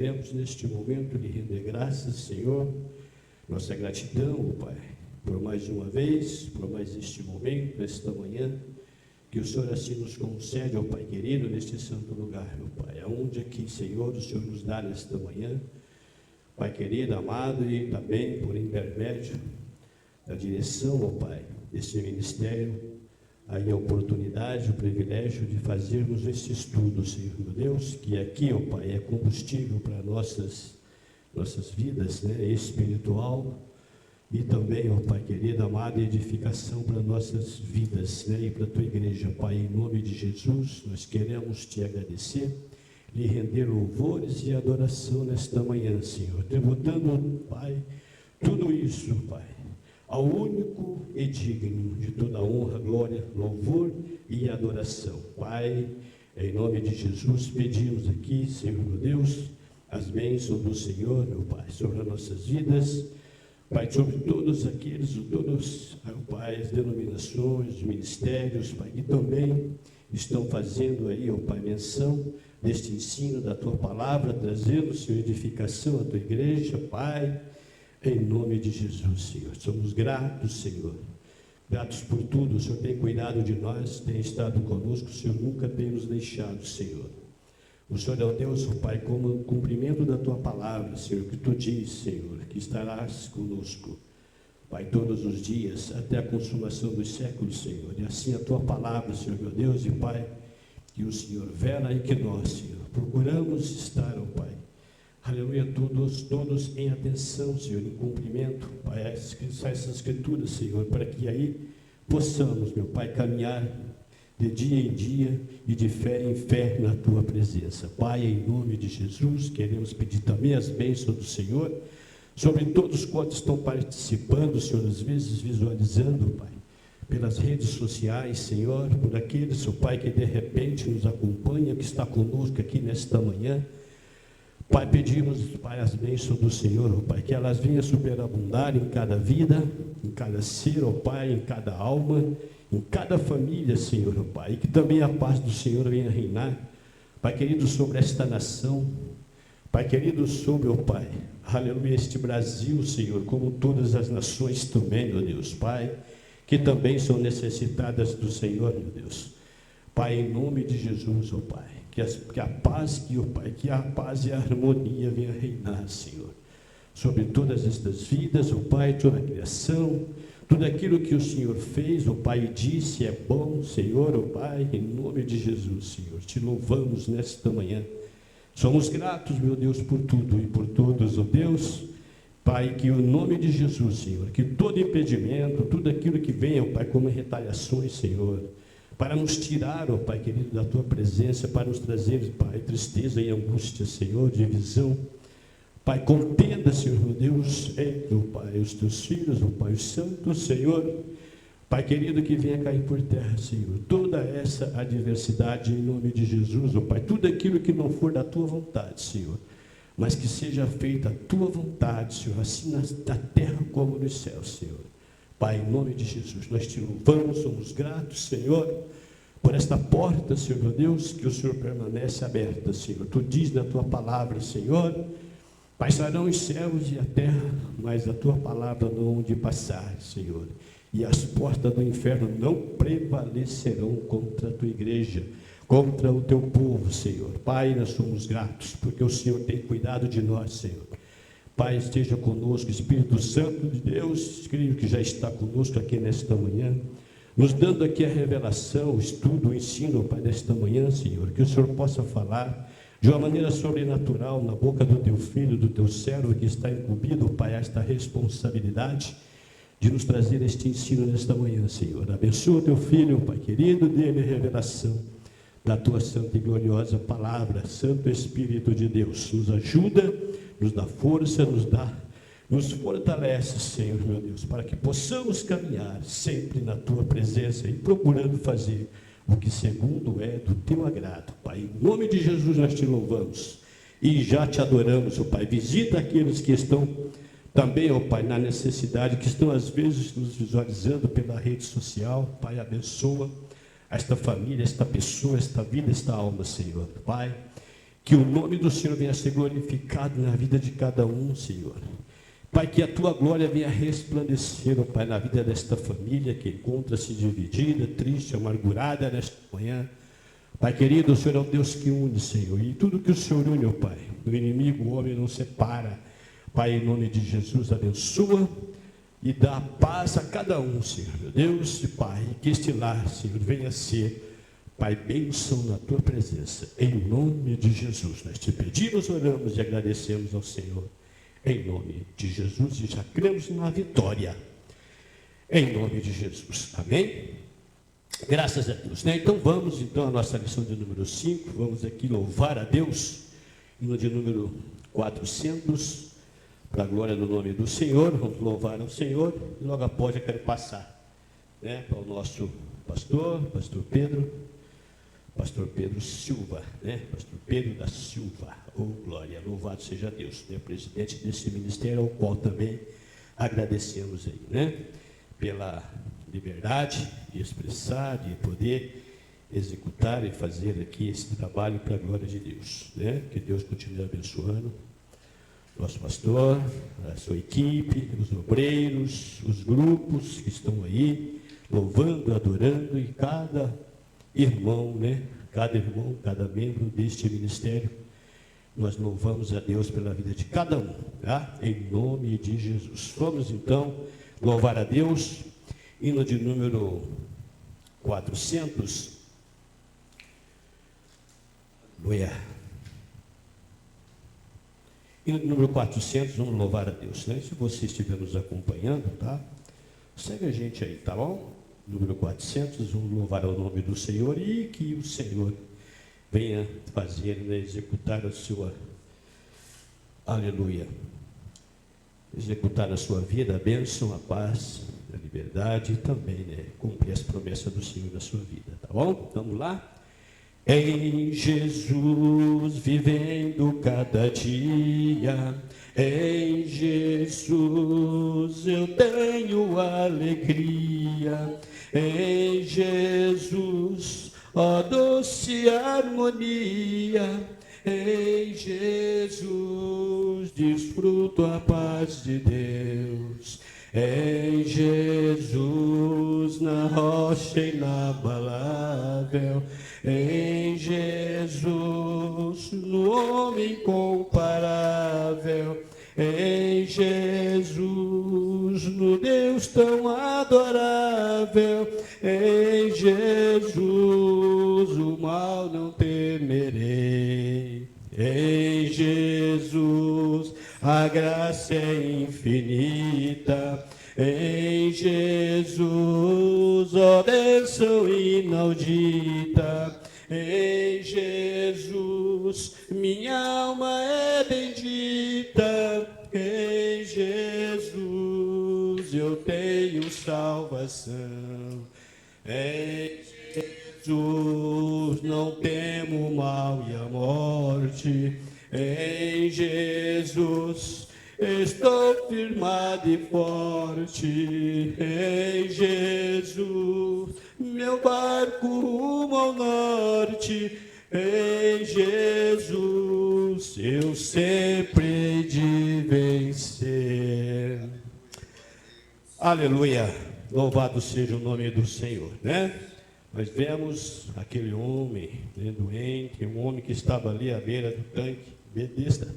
Queremos neste momento lhe render graças, Senhor, nossa gratidão, Pai, por mais uma vez, por mais este momento, esta manhã, que o Senhor assim nos concede, ó Pai querido, neste santo lugar, meu Pai, aonde aqui, Senhor, o Senhor nos dá nesta manhã, Pai querido, amado, e também por intermédio da direção, ó Pai, desse ministério, aí a oportunidade, o privilégio de fazermos esse estudo, Senhor meu Deus, que aqui, ó Pai, é combustível para nossas vidas, né, espiritual, e também, ó Pai querido, amado, edificação para nossas vidas, né, e para a Tua igreja, Pai, em nome de Jesus, nós queremos Te agradecer, lhe render louvores e adoração nesta manhã, Senhor, tributando, Pai, tudo isso, Pai, ao único e digno de toda honra, glória, louvor e adoração. Pai, em nome de Jesus, pedimos aqui, Senhor meu Deus, as bênçãos do Senhor, meu Pai, sobre as nossas vidas, Pai, sobre todos aqueles, Pai, as denominações, os ministérios, Pai, que também estão fazendo aí, ó Pai, menção deste ensino da Tua palavra, trazendo, Senhor, edificação à Tua igreja, Pai, em nome de Jesus, Senhor. Somos gratos, Senhor. Gratos por tudo. O Senhor tem cuidado de nós, tem estado conosco. O Senhor nunca tem nos deixado, Senhor. O Senhor é o Deus, ó Pai, como cumprimento da Tua palavra, Senhor, que Tu diz, Senhor, que estarás conosco, Pai, todos os dias, até a consumação dos séculos, Senhor. E assim a Tua palavra, Senhor, meu Deus e Pai, que o Senhor vela e que nós, Senhor, procuramos estar, ó Pai, aleluia, todos em atenção, Senhor, em cumprimento, Pai, essas escrituras, Senhor, para que aí possamos, meu Pai, caminhar de dia em dia e de fé em fé na Tua presença. Pai, em nome de Jesus, queremos pedir também as bênçãos do Senhor sobre todos quantos estão participando, Senhor, às vezes visualizando, Pai, pelas redes sociais, Senhor, por aqueles, ó Pai, que de repente nos acompanha, que está conosco aqui nesta manhã. Pai, pedimos, Pai, as bênçãos do Senhor, ó Pai, que elas venham superabundar em cada vida, em cada ser, ó Pai, em cada alma, em cada família, Senhor, ó Pai, e que também a paz do Senhor venha reinar, Pai querido, sobre esta nação, Pai querido, sobre, ó Pai, aleluia, este Brasil, Senhor, como todas as nações também, meu Deus, Pai, que também são necessitadas do Senhor, meu Deus, Pai, em nome de Jesus, ó Pai, que a paz e a harmonia venha reinar, Senhor, sobre todas estas vidas, ó Pai, toda a criação, tudo aquilo que o Senhor fez, ó Pai, e disse é bom, Senhor, ó Pai, em nome de Jesus, Senhor, te louvamos nesta manhã, somos gratos, meu Deus, por tudo e por todos, ó Deus, Pai, que o nome de Jesus, Senhor, que todo impedimento, tudo aquilo que venha, ó Pai, como retaliações, Senhor, para nos tirar, ó Pai querido, da Tua presença, para nos trazer, Pai, tristeza e angústia, Senhor, divisão. Pai, contenda, Senhor, meu Deus, entre, ó Pai, os Teus filhos, ó Pai, os santos, Senhor. Pai querido, que venha cair por terra, Senhor, toda essa adversidade em nome de Jesus, ó Pai, tudo aquilo que não for da Tua vontade, Senhor, mas que seja feita a Tua vontade, Senhor, assim na terra como nos céus, Senhor. Pai, em nome de Jesus, nós te louvamos, somos gratos, Senhor, por esta porta, Senhor, meu Deus, que o Senhor permanece aberta, Senhor. Tu diz na Tua palavra, Senhor, passarão os céus e a terra, mas a Tua palavra não hão de passar, Senhor. E as portas do inferno não prevalecerão contra a Tua igreja, contra o Teu povo, Senhor. Pai, nós somos gratos, porque o Senhor tem cuidado de nós, Senhor. Pai, esteja conosco, Espírito Santo de Deus, creio que já está conosco aqui nesta manhã, nos dando aqui a revelação, o estudo, o ensino, Pai, desta manhã, Senhor, que o Senhor possa falar de uma maneira sobrenatural na boca do Teu Filho, do Teu servo, que está incumbido, Pai, esta responsabilidade de nos trazer este ensino nesta manhã, Senhor. Abençoa o Teu Filho, Pai querido, dê-lhe a revelação da Tua santa e gloriosa palavra. Santo Espírito de Deus, nos ajuda, nos dá força, nos fortalece, Senhor, meu Deus, para que possamos caminhar sempre na Tua presença e procurando fazer o que segundo é do Teu agrado, Pai. Em nome de Jesus nós Te louvamos e já Te adoramos, ó Pai. Visita aqueles que estão também, ó Pai, na necessidade, que estão às vezes nos visualizando pela rede social, Pai, abençoa esta família, esta pessoa, esta vida, esta alma, Senhor, Pai. Que o nome do Senhor venha a ser glorificado na vida de cada um, Senhor. Pai, que a tua glória venha resplandecer, ó Pai, na vida desta família que encontra-se dividida, triste, amargurada nesta manhã. Pai querido, o Senhor é o Deus que une, Senhor, e tudo que o Senhor une, ó Pai, o inimigo, o homem não separa. Pai, em nome de Jesus, abençoa e dá paz a cada um, Senhor, meu Deus e Pai, que este lar, Senhor, venha ser, Pai, bênção na tua presença, em nome de Jesus. Nós te pedimos, oramos e agradecemos ao Senhor, em nome de Jesus, e já cremos na vitória, em nome de Jesus, amém? Graças a Deus, né? Então vamos, a nossa lição de número 5, vamos aqui louvar a Deus, hino de número 400, para a glória do nome do Senhor. Vamos louvar ao Senhor, e logo após eu quero passar, né, para o nosso pastor Pedro Silva, né? Pastor Pedro da Silva, glória, louvado seja Deus, né? Presidente desse ministério, ao qual também agradecemos aí, né? Pela liberdade de expressar, de poder executar e fazer aqui esse trabalho para a glória de Deus, né? Que Deus continue abençoando nosso pastor, a sua equipe, os obreiros, os grupos que estão aí, louvando, adorando, e cada irmão, né? Cada irmão, cada membro deste ministério, nós louvamos a Deus pela vida de cada um, tá? Em nome de Jesus. Vamos então louvar a Deus, hino de número 400. Aleluia. Hino de número 400, vamos louvar a Deus, né? Se você estiver nos acompanhando, tá? Segue a gente aí, tá bom? Número 400, vamos louvar ao nome do Senhor, e que o Senhor venha fazer, né, executar a sua, aleluia, executar na sua vida a bênção, a paz, a liberdade, e também, né, cumprir as promessas do Senhor na sua vida, tá bom? Vamos lá? Em Jesus vivendo cada dia, em Jesus eu tenho alegria, em Jesus, ó doce harmonia, em Jesus desfruto a paz de Deus, em Jesus na rocha inabalável, em Jesus no homem incomparável, em Jesus no Deus tão adorável, em Jesus o mal não temerei, em Jesus a graça é infinita, em Jesus, ó bênção inaudita, em Jesus minha alma é bendita, em Jesus eu tenho salvação, em Jesus não temo o mal e a morte, em Jesus estou firmado e forte, em Jesus meu barco rumo ao norte, em Jesus eu sempre hei de vencer. Aleluia, louvado seja o nome do Senhor, né? Nós vemos aquele homem, né, doente, um homem que estava ali à beira do tanque, Betesda.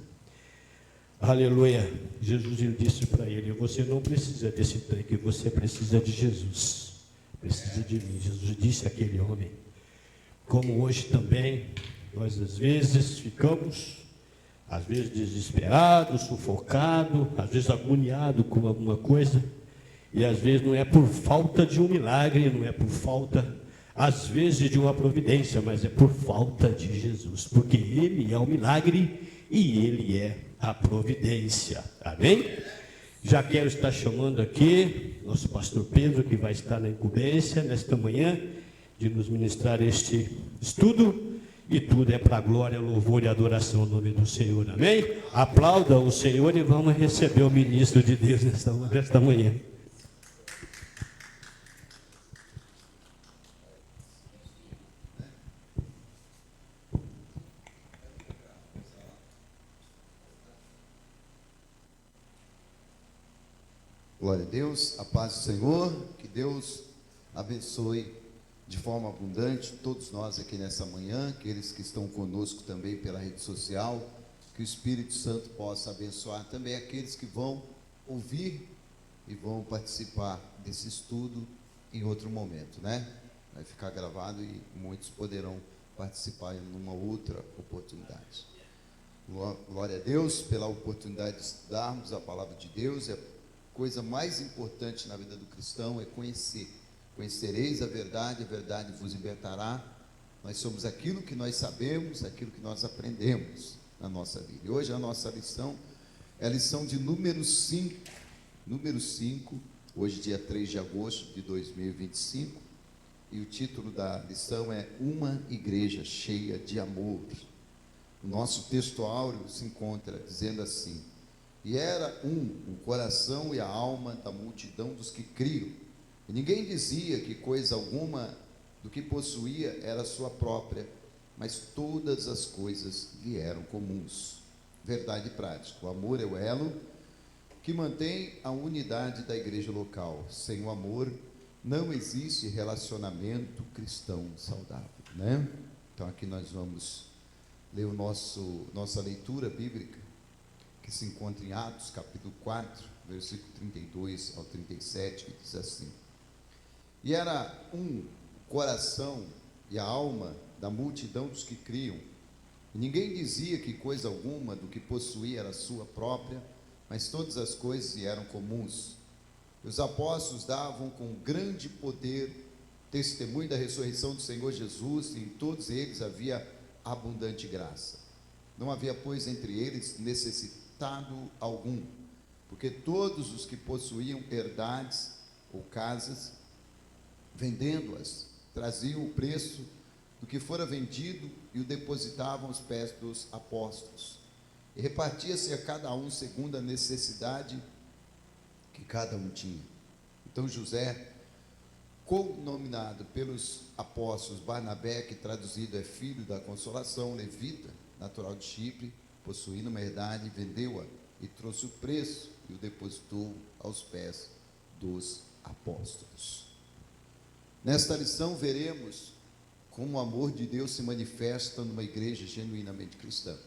Aleluia. Jesus disse para ele: você não precisa desse tanque, você precisa de Jesus, precisa de mim. Jesus disse àquele homem, como hoje também, nós às vezes ficamos, às vezes desesperados, sufocados, às vezes agoniados com alguma coisa, e às vezes não é por falta de um milagre, não é por falta, às vezes, de uma providência, mas é por falta de Jesus, porque Ele é o milagre e Ele é a providência, amém? Já quero estar chamando aqui nosso pastor Pedro, que vai estar na incumbência nesta manhã, de nos ministrar este estudo, e tudo é para a glória, louvor e adoração ao nome do Senhor, amém? Aplauda o Senhor e vamos receber o ministro de Deus nesta manhã. Glória a Deus, a paz do Senhor, que Deus abençoe de forma abundante todos nós aqui nessa manhã, aqueles que estão conosco também pela rede social, que o Espírito Santo possa abençoar também aqueles que vão ouvir e vão participar desse estudo em outro momento, né? Vai ficar gravado e muitos poderão participar em uma outra oportunidade. Glória a Deus pela oportunidade de estudarmos a palavra de Deus. A coisa mais importante na vida do cristão é conhecer. Conhecereis a verdade vos libertará. Nós somos aquilo que nós sabemos, aquilo que nós aprendemos na nossa vida. E hoje a nossa lição é a lição de número 5. Número 5, hoje dia 3 de agosto de 2025. E o título da lição é Uma Igreja Cheia de Amor. O nosso texto áureo se encontra dizendo assim: e era o coração e a alma da multidão dos que criam. E ninguém dizia que coisa alguma do que possuía era sua própria, mas todas as coisas lhe eram comuns. Verdade prática: o amor é o elo que mantém a unidade da igreja local. Sem o amor não existe relacionamento cristão saudável, né? Então aqui nós vamos ler nossa leitura bíblica, que se encontra em Atos, capítulo 4, versículo 32 ao 37, que diz assim: e era o coração e a alma da multidão dos que criam, e ninguém dizia que coisa alguma do que possuía era sua própria, mas todas as coisas lhe eram comuns. E os apóstolos davam com grande poder testemunho da ressurreição do Senhor Jesus, e em todos eles havia abundante graça. Não havia, pois, entre eles necessitado algum, porque todos os que possuíam herdades ou casas, vendendo-as, traziam o preço do que fora vendido e o depositavam aos pés dos apóstolos. E repartia-se a cada um segundo a necessidade que cada um tinha. Então José, cognominado pelos apóstolos Barnabé, que traduzido é filho da consolação, levita, natural de Chipre, possuindo uma herdade, vendeu-a e trouxe o preço e o depositou aos pés dos apóstolos. Nesta lição veremos como o amor de Deus se manifesta numa igreja genuinamente cristã.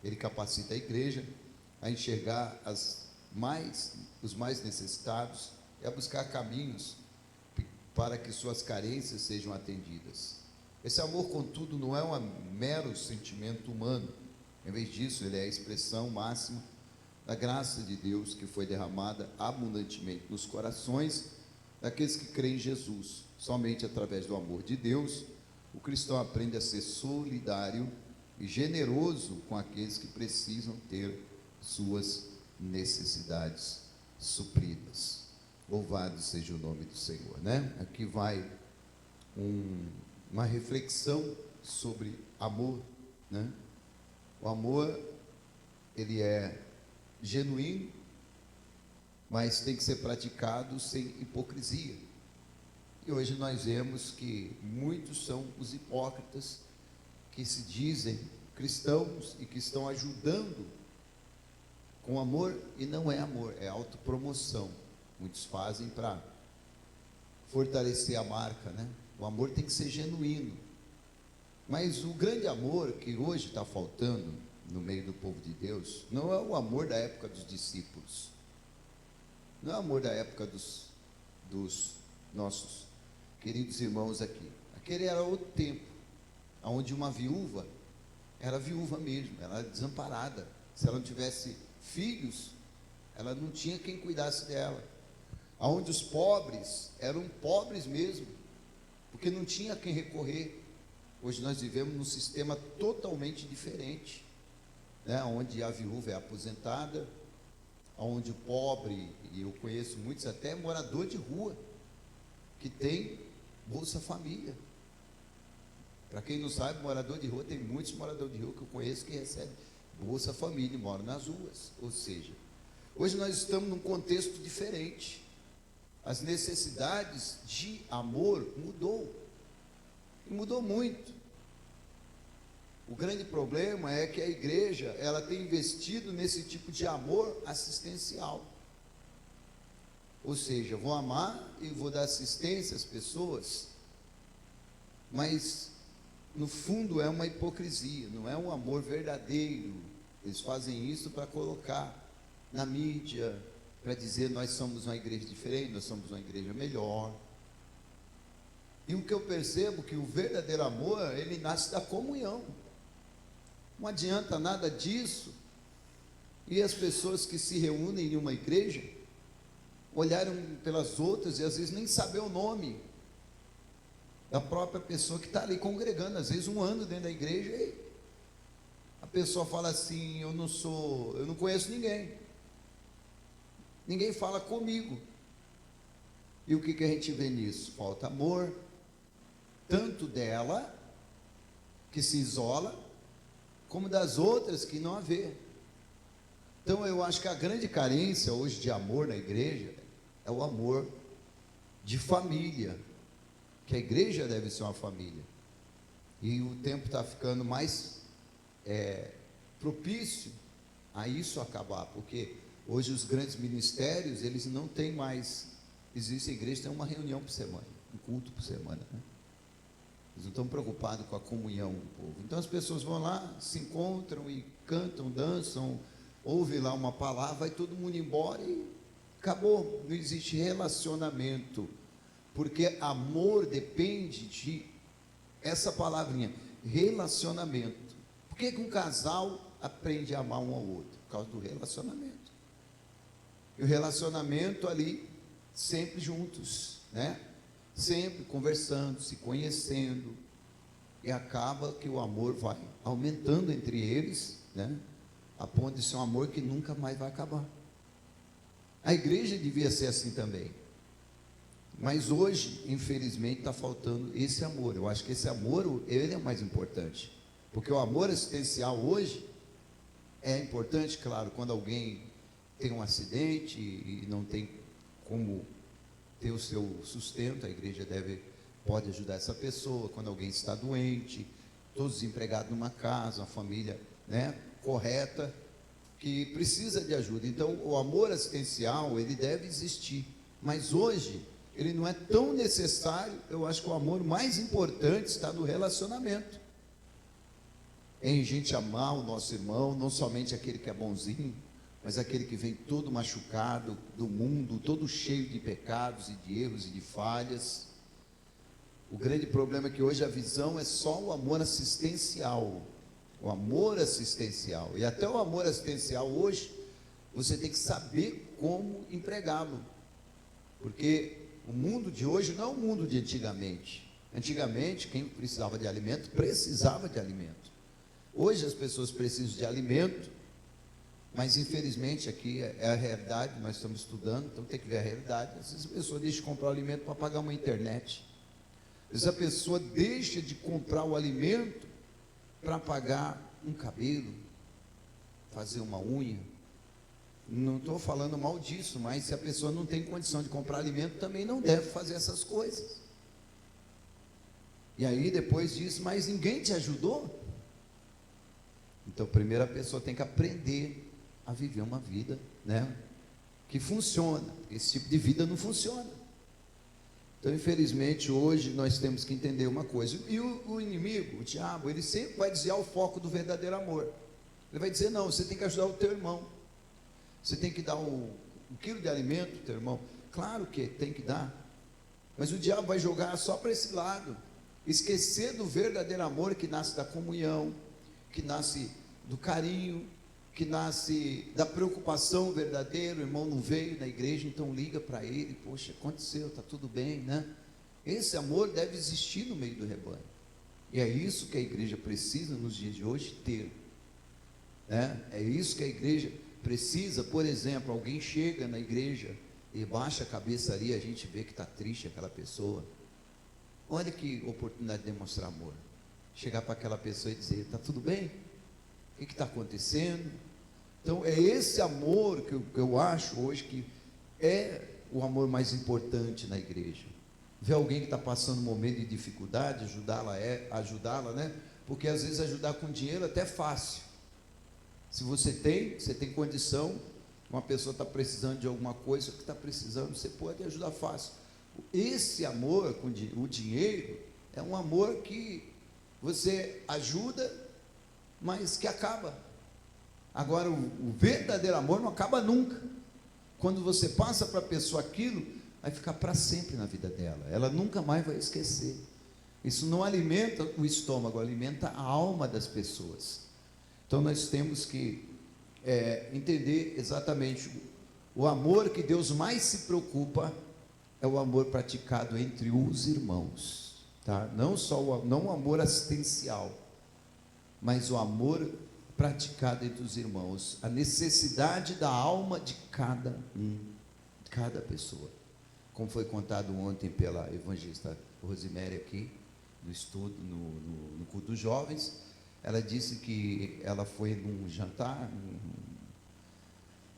Ele capacita a igreja a enxergar os mais necessitados e a buscar caminhos para que suas carências sejam atendidas. Esse amor, contudo, não é um mero sentimento humano. Em vez disso, ele é a expressão máxima da graça de Deus que foi derramada abundantemente nos corações daqueles que creem em Jesus. Somente através do amor de Deus, o cristão aprende a ser solidário e generoso com aqueles que precisam ter suas necessidades supridas. Louvado seja o nome do Senhor, né? Aqui vai uma reflexão sobre amor, né? O amor, ele é genuíno, mas tem que ser praticado sem hipocrisia. E hoje nós vemos que muitos são os hipócritas que se dizem cristãos e que estão ajudando com amor, e não é amor, é autopromoção. Muitos fazem para fortalecer a marca, né? O amor tem que ser genuíno. Mas o grande amor que hoje está faltando no meio do povo de Deus não é o amor da época dos discípulos, não é o amor da época dos nossos queridos irmãos aqui. Aquele era outro tempo, onde uma viúva era viúva mesmo, ela era desamparada. Se ela não tivesse filhos, ela não tinha quem cuidasse dela. Onde os pobres eram pobres mesmo, porque não tinha quem recorrer. Hoje nós vivemos num sistema totalmente diferente, né? Onde a viúva é aposentada, onde o pobre, e eu conheço muitos até morador de rua, que tem Bolsa Família. Para quem não sabe, morador de rua, tem muitos moradores de rua que eu conheço que recebem Bolsa Família e moram nas ruas. Ou seja, hoje nós estamos num contexto diferente. As necessidades de amor mudou, e mudou muito. O grande problema é que a igreja, ela tem investido nesse tipo de amor assistencial. Ou seja, vou amar e vou dar assistência às pessoas, mas no fundo é uma hipocrisia, não é um amor verdadeiro. Eles fazem isso para colocar na mídia, para dizer nós somos uma igreja diferente, nós somos uma igreja melhor. E o que eu percebo que o verdadeiro amor, ele nasce da comunhão. Não adianta nada disso e as pessoas que se reúnem em uma igreja olharam pelas outras e às vezes nem saber o nome da própria pessoa que está ali congregando, às vezes 1 ano dentro da igreja, e a pessoa fala assim: eu não conheço ninguém fala comigo. E o que a gente vê nisso? Falta amor, tanto dela, que se isola, como das outras que não a vê. Então eu acho que a grande carência hoje de amor na igreja é o amor de família, que a igreja deve ser uma família. E o tempo está ficando mais propício a isso acabar, porque hoje os grandes ministérios, eles não têm mais, existe a igreja, tem uma reunião por semana, um culto por semana, né? Eles não estão preocupados com a comunhão do povo. Então as pessoas vão lá, se encontram e cantam, dançam, ouvem lá uma palavra, vai todo mundo embora e acabou. Não existe relacionamento, porque amor depende de essa palavrinha, relacionamento. Por que um casal aprende a amar um ao outro? Por causa do relacionamento. E o relacionamento ali, sempre juntos, né? Sempre conversando, se conhecendo, e acaba que o amor vai aumentando entre eles, né? A ponto de ser um amor que nunca mais vai acabar. A igreja devia ser assim também, mas hoje, infelizmente, está faltando esse amor. Eu acho que esse amor, ele é o mais importante, porque o amor assistencial hoje é importante, claro, quando alguém tem um acidente e não tem como ter o seu sustento, a igreja pode ajudar essa pessoa. Quando alguém está doente, todos desempregados numa casa, uma família, né, correta, que precisa de ajuda. Então o amor assistencial, ele deve existir, mas hoje ele não é tão necessário. Eu acho que o amor mais importante está no relacionamento, em gente amar o nosso irmão, não somente aquele que é bonzinho, mas aquele que vem todo machucado do mundo, todo cheio de pecados e de erros e de falhas. O grande problema é que hoje a visão é só o amor assistencial. O amor assistencial. E até o amor assistencial hoje, você tem que saber como empregá-lo. Porque o mundo de hoje não é o mundo de antigamente. Antigamente, quem precisava de alimento, precisava de alimento. Hoje as pessoas precisam de alimento, mas infelizmente aqui é a realidade, nós estamos estudando, então tem que ver a realidade. Às vezes a pessoa deixa de comprar o alimento para pagar uma internet. Às vezes a pessoa deixa de comprar o alimento para pagar um cabelo, fazer uma unha. Não estou falando mal disso, mas se a pessoa não tem condição de comprar alimento, também não deve fazer essas coisas. E aí depois diz: mas ninguém te ajudou? Então primeiro a pessoa tem que aprender a viver uma vida, né, que funciona. Esse tipo de vida não funciona. Então infelizmente hoje nós temos que entender uma coisa. E o inimigo, o diabo, ele sempre vai desviar o foco do verdadeiro amor. Ele vai dizer: não, você tem que ajudar o teu irmão, você tem que dar um quilo de alimento ao teu irmão. Claro que tem que dar, mas o diabo vai jogar só para esse lado, esquecer do verdadeiro amor, que nasce da comunhão, que nasce do carinho, que nasce da preocupação verdadeira. O irmão não veio na igreja, então liga para ele: poxa, aconteceu, está tudo bem, né? Esse amor deve existir no meio do rebanho, e é isso que a igreja precisa nos dias de hoje ter, né? É isso que a igreja precisa. Por exemplo, alguém chega na igreja e baixa a cabeça ali, a gente vê que está triste aquela pessoa. Olha que oportunidade de demonstrar amor, chegar para aquela pessoa e dizer: está tudo bem? O que está acontecendo? Então é esse amor que eu acho hoje que é o amor mais importante na igreja. Ver alguém que está passando um momento de dificuldade, ajudá-la, né? Porque às vezes ajudar com dinheiro até é fácil. Se você tem condição, uma pessoa está precisando de alguma coisa, que está precisando, você pode ajudar fácil. Esse amor com o dinheiro é um amor que você ajuda, mas que acaba. Agora, o verdadeiro amor não acaba nunca. Quando você passa para a pessoa aquilo, vai ficar para sempre na vida dela, ela nunca mais vai esquecer. Isso não alimenta o estômago, alimenta a alma das pessoas. Então nós temos que entender exatamente o amor que Deus mais se preocupa é o amor praticado entre os irmãos, tá? Não só não o amor assistencial, mas o amor praticado entre os irmãos, a necessidade da alma de cada pessoa, como foi contado ontem pela evangelista Rosemary aqui no estudo, no culto dos jovens. Ela disse que ela foi num jantar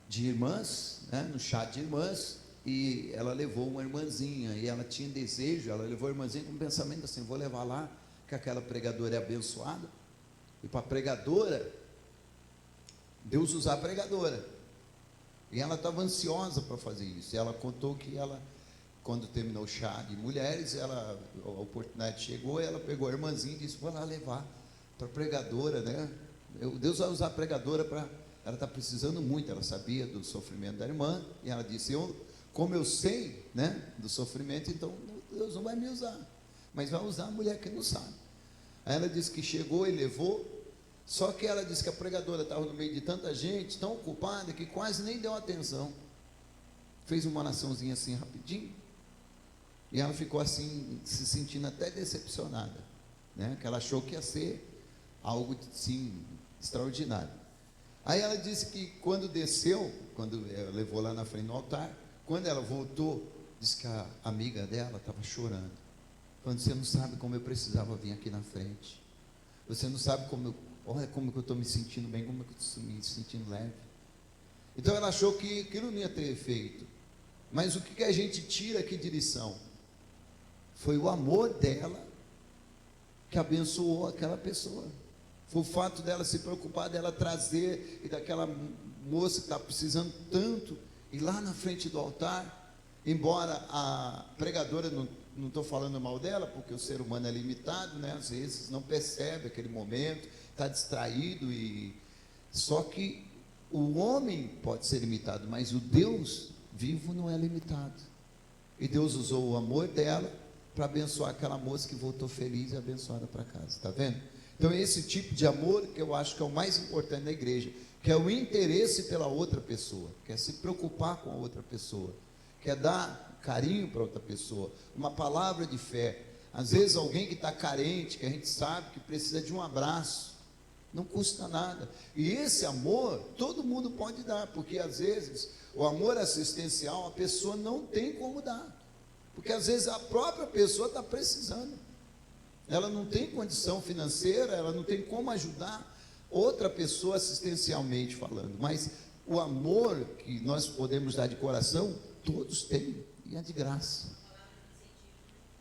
de irmãs, né, no chá de irmãs, e ela levou uma irmãzinha, e ela tinha desejo, ela levou a irmãzinha com um pensamento assim: vou levar lá, que aquela pregadora é abençoada, e para a pregadora, Deus usar a pregadora, e ela estava ansiosa para fazer isso. E ela contou que ela, quando terminou o chá de mulheres, a oportunidade chegou, e ela pegou a irmãzinha e disse: vou lá levar para a pregadora, né? Deus vai usar a pregadora para... Ela está precisando muito, ela sabia do sofrimento da irmã, e ela disse: como eu sei, né, do sofrimento, então Deus não vai me usar, mas vai usar a mulher que não sabe. Aí ela disse que chegou e levou, só que ela disse que a pregadora estava no meio de tanta gente, tão ocupada, que quase nem deu atenção. Fez uma oraçãozinha assim rapidinho, e ela ficou assim, se sentindo até decepcionada, né, que ela achou que ia ser algo, sim, extraordinário. Aí ela disse que quando desceu, quando ela levou lá na frente do altar, quando ela voltou, disse que a amiga dela estava chorando, falando: você não sabe como eu precisava vir aqui na frente, você não sabe olha como que eu estou me sentindo bem, como que eu estou me sentindo leve. Então ela achou que aquilo não ia ter efeito, mas o que a gente tira aqui de lição? Foi o amor dela que abençoou aquela pessoa. Foi o fato dela se preocupar, dela trazer, e daquela moça que está precisando tanto, e lá na frente do altar, embora a pregadora, não estou falando mal dela, porque o ser humano é limitado, né? Às vezes não percebe aquele momento, está distraído, só que o homem pode ser limitado, mas o Deus vivo não é limitado. E Deus usou o amor dela para abençoar aquela moça que voltou feliz e abençoada para casa, está vendo? Então é esse tipo de amor que eu acho que é o mais importante na igreja, que é o interesse pela outra pessoa, que é se preocupar com a outra pessoa, que é dar carinho para outra pessoa, uma palavra de fé. Às vezes alguém que está carente, que a gente sabe que precisa de um abraço, não custa nada. E esse amor todo mundo pode dar, porque às vezes o amor assistencial a pessoa não tem como dar, porque às vezes a própria pessoa está precisando. Ela não tem condição financeira, ela não tem como ajudar outra pessoa assistencialmente falando, mas o amor que nós podemos dar de coração, todos têm, e é de graça.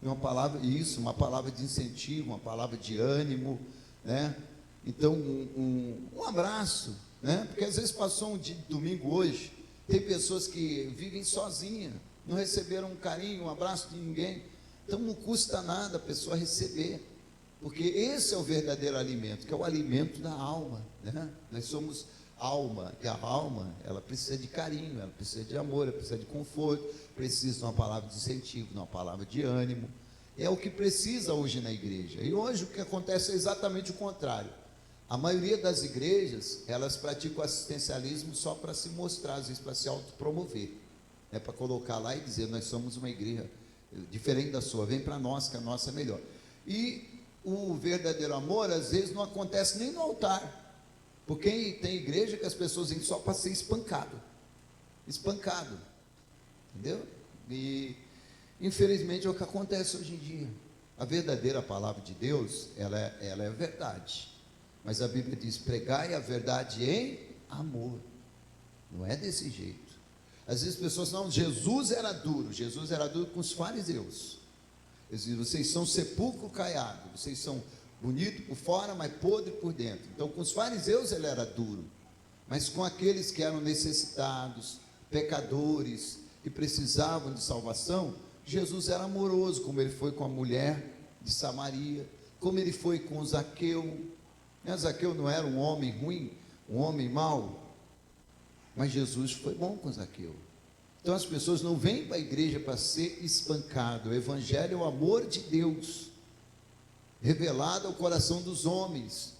Uma palavra de incentivo, uma palavra de ânimo, né? Então, um abraço, né? Porque às vezes passou um dia de domingo hoje, tem pessoas que vivem sozinhas, não receberam um carinho, um abraço de ninguém. Então não custa nada a pessoa receber, porque esse é o verdadeiro alimento, que é o alimento da alma, né? Nós somos alma, e a alma, ela precisa de carinho, ela precisa de amor, ela precisa de conforto, precisa de uma palavra de incentivo, de uma palavra de ânimo. É o que precisa hoje na igreja. E hoje o que acontece é exatamente o contrário. A maioria das igrejas, elas praticam assistencialismo só para se mostrar, às vezes para se autopromover, né? Para colocar lá e dizer: nós somos uma igreja diferente da sua, vem para nós que a nossa é melhor. E o verdadeiro amor às vezes não acontece nem no altar, porque tem igreja que as pessoas vêm só para ser espancado, entendeu? E infelizmente é o que acontece hoje em dia. A verdadeira palavra de Deus, ela é verdade, mas a Bíblia diz: pregai a verdade em amor. Não é desse jeito. Às vezes as pessoas não, Jesus era duro com os fariseus. Eles dizem: vocês são sepulcro caiado, vocês são bonitos por fora, mas podre por dentro. Então com os fariseus ele era duro, mas com aqueles que eram necessitados, pecadores, que precisavam de salvação, Jesus era amoroso, como ele foi com a mulher de Samaria, como ele foi com o Zaqueu. Zaqueu não era um homem ruim, um homem mau, mas Jesus foi bom com Zaqueu. Então as pessoas não vêm para a igreja para ser espancado. O evangelho é o amor de Deus, revelado ao coração dos homens.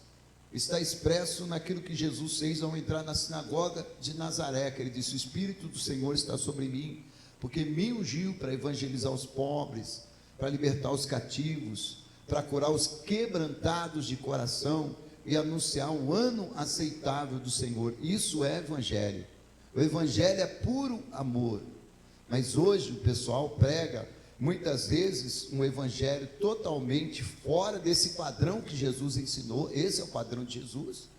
Está expresso naquilo que Jesus fez ao entrar na sinagoga de Nazaré, que ele disse: o Espírito do Senhor está sobre mim, porque me ungiu para evangelizar os pobres, para libertar os cativos, para curar os quebrantados de coração e anunciar um ano aceitável do Senhor. Isso é evangelho. O evangelho é puro amor. Mas hoje o pessoal prega muitas vezes um evangelho totalmente fora desse padrão que Jesus ensinou. Esse é o padrão de Jesus.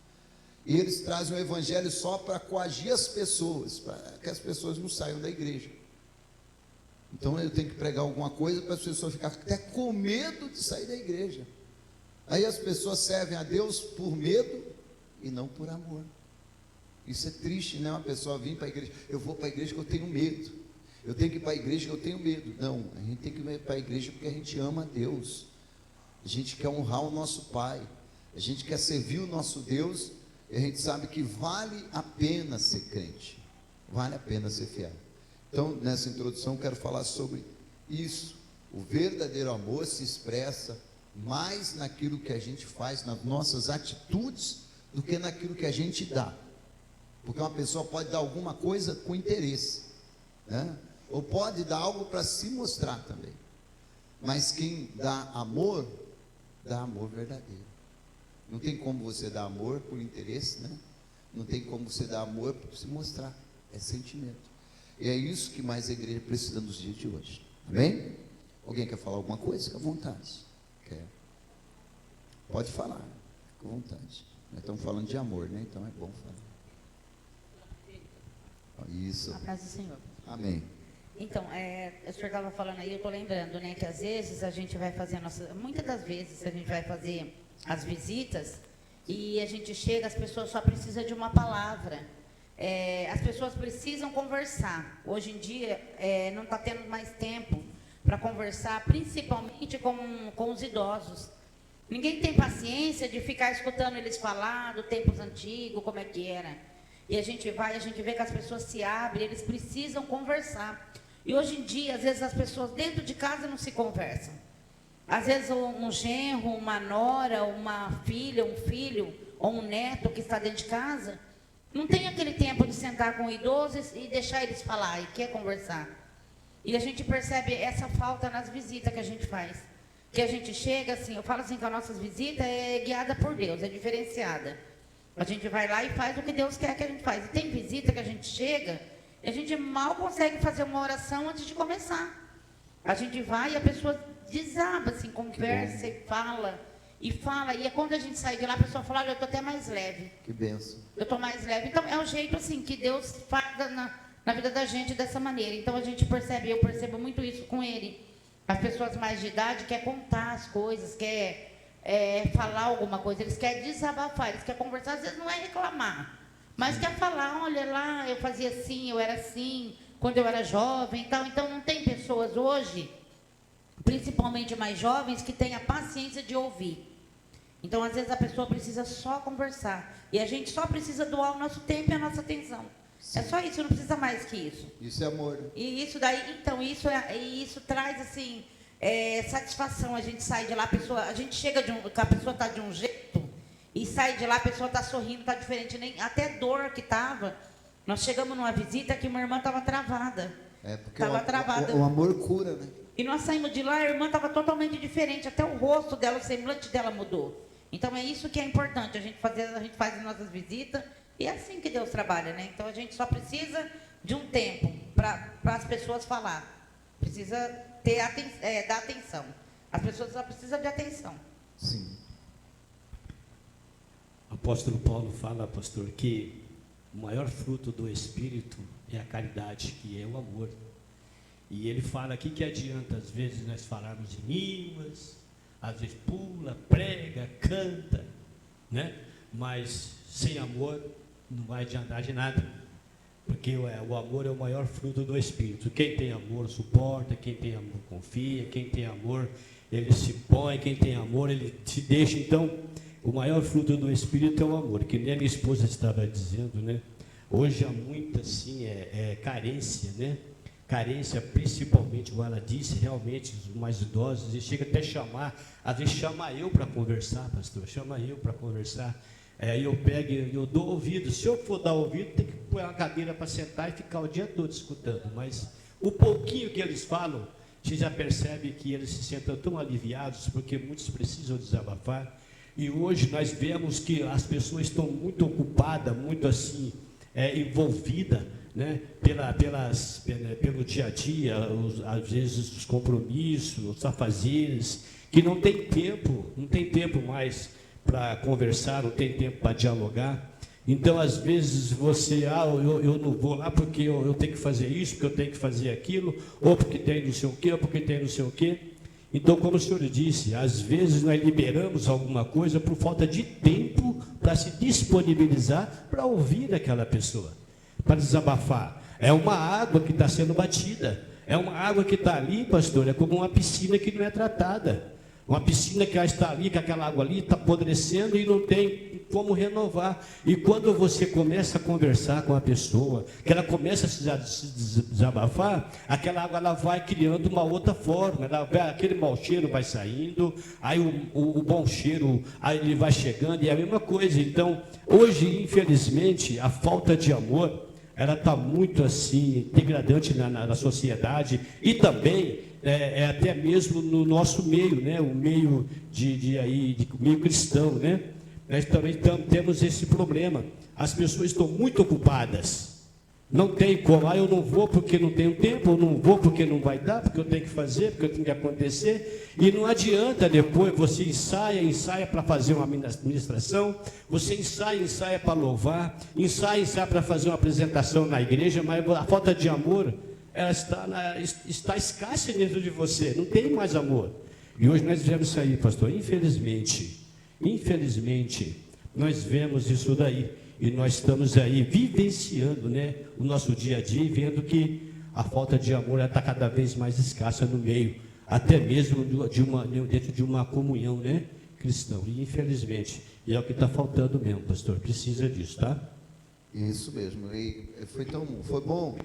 E eles trazem o evangelho só para coagir as pessoas, para que as pessoas não saiam da igreja. Então eu tenho que pregar alguma coisa para as pessoas ficarem até com medo de sair da igreja. Aí as pessoas servem a Deus por medo e não por amor. Isso é triste, né? Uma pessoa vir para a igreja: eu vou para a igreja porque eu tenho medo, eu tenho que ir para a igreja porque eu tenho medo. Não, a gente tem que ir para a igreja porque a gente ama a Deus, a gente quer honrar o nosso Pai, a gente quer servir o nosso Deus, e a gente sabe que vale a pena ser crente, vale a pena ser fiel. Então, nessa introdução, eu quero falar sobre isso. O verdadeiro amor se expressa mais naquilo que a gente faz, nas nossas atitudes, do que naquilo que a gente dá. Porque uma pessoa pode dar alguma coisa com interesse, né? Ou pode dar algo para se mostrar também. Mas quem dá amor verdadeiro. Não tem como você dar amor por interesse, né? Não tem como você dar amor para se mostrar. É sentimento. E é isso que mais a igreja precisa nos dias de hoje. Amém? Alguém quer falar alguma coisa? Fica à vontade. Quer? Pode falar. Fica à vontade. Nós estamos falando de amor, né? Então é bom falar. Isso. A paz do Senhor. Amém. Então, o senhor estava falando aí, eu estou lembrando, né, que às vezes a gente vai fazer muitas das vezes a gente vai fazer as visitas e a gente chega, as pessoas só precisam de uma palavra. As pessoas precisam conversar. Hoje em dia não está tendo mais tempo para conversar, principalmente com os idosos. Ninguém tem paciência de ficar escutando eles falar do tempos antigos, como é que era. E a gente vê que as pessoas se abrem, eles precisam conversar. E hoje em dia, às vezes as pessoas dentro de casa não se conversam. Às vezes um genro, uma nora, uma filha, um filho ou um neto que está dentro de casa não tem aquele tempo de sentar com o idoso e deixar eles falar e quer conversar. E a gente percebe essa falta nas visitas que a gente faz. Que a gente chega assim, eu falo assim que as nossas visitas é guiada por Deus, é diferenciada. A gente vai lá e faz o que Deus quer que a gente faz. E tem visita que a gente chega e a gente mal consegue fazer uma oração antes de começar. A gente vai e a pessoa desaba, assim, conversa e fala. E é quando a gente sai de lá, a pessoa fala: olha, eu estou até mais leve. Que benção. Eu estou mais leve. Então, é o jeito, assim, que Deus faz na vida da gente dessa maneira. Então, a gente percebe, eu percebo muito isso com ele. As pessoas mais de idade querem contar as coisas, falar alguma coisa, eles querem desabafar, eles querem conversar, às vezes não é reclamar, mas quer falar: olha lá, eu fazia assim, eu era assim, quando eu era jovem e tal. Então, não tem pessoas hoje, principalmente mais jovens, que têm a paciência de ouvir. Então, às vezes, a pessoa precisa só conversar. E a gente só precisa doar o nosso tempo e a nossa atenção. Sim. É só isso, não precisa mais que isso. Isso é amor. E isso daí, então, isso traz, assim, satisfação. A gente sai de lá, a gente chega a pessoa está de um jeito, e sai de lá, a pessoa está sorrindo, está diferente. Até dor que estava. Nós chegamos numa visita que uma irmã estava travada. Porque estava travada. O amor cura, né? E nós saímos de lá, a irmã estava totalmente diferente, até o rosto dela, o semblante dela mudou. Então é isso que é importante, a gente faz as nossas visitas, e é assim que Deus trabalha, né? Então a gente só precisa de um tempo para as pessoas falar. Precisa dar atenção. As pessoas só precisam de atenção. Sim. O apóstolo Paulo fala, pastor, que o maior fruto do Espírito é a caridade, que é o amor. E ele fala aqui que adianta, às vezes, nós falarmos em línguas, às vezes pula, prega, canta, né? Mas sem amor não vai adiantar de nada, porque o amor é o maior fruto do Espírito. Quem tem amor suporta, quem tem amor confia, quem tem amor ele se põe, quem tem amor ele se deixa. Então, o maior fruto do Espírito é o amor, que nem a minha esposa estava dizendo, né? Hoje há muita, assim, carência, né? Carência, principalmente, como ela disse, realmente, os mais idosos, e chega até chamar, às vezes chama eu para conversar, pastor, chama eu para conversar. Aí eu pego e eu dou ouvido. Se eu for dar ouvido, tem que pôr uma cadeira para sentar e ficar o dia todo escutando. Mas o pouquinho que eles falam, você já percebe que eles se sentem tão aliviados, porque muitos precisam desabafar. E hoje nós vemos que as pessoas estão muito ocupadas, muito assim, envolvidas, né, pelo dia a dia, às vezes os compromissos, os afazeres, que não tem tempo mais para conversar, não tem tempo para dialogar. Então, às vezes, você, eu não vou lá porque eu tenho que fazer isso, porque eu tenho que fazer aquilo, ou porque tem não sei o quê, ou porque tem não sei o quê. Então, como o senhor disse, às vezes nós liberamos alguma coisa por falta de tempo para se disponibilizar para ouvir aquela pessoa, para desabafar. É uma água que está sendo batida, é uma água que está ali, pastor, é como uma piscina que não é tratada. Uma piscina que está ali, que aquela água ali está apodrecendo e não tem como renovar. E quando você começa a conversar com a pessoa, que ela começa a se desabafar, aquela água ela vai criando uma outra forma, aquele mau cheiro vai saindo, aí o bom cheiro aí ele vai chegando, e é a mesma coisa. Então, hoje, infelizmente, a falta de amor, ela está muito assim, degradante na sociedade, e também até mesmo no nosso meio, né? O meio de meio cristão, né? Nós também temos esse problema. As pessoas estão muito ocupadas. Não tem como, eu não vou porque não tenho tempo, eu não vou porque não vai dar, porque eu tenho que fazer, porque eu tenho que acontecer. E não adianta depois, você ensaia para fazer uma ministração, você ensaia para louvar, ensaia para fazer uma apresentação na igreja, mas a falta de amor, ela está escassa dentro de você, não tem mais amor. E hoje nós vemos isso aí, pastor, infelizmente, nós vemos isso daí, e nós estamos aí vivenciando, né, o nosso dia a dia, e vendo que a falta de amor está cada vez mais escassa no meio, até mesmo dentro de uma comunhão, né, cristã, e infelizmente, e é o que está faltando mesmo, pastor, precisa disso, tá? Isso mesmo, e foi bom.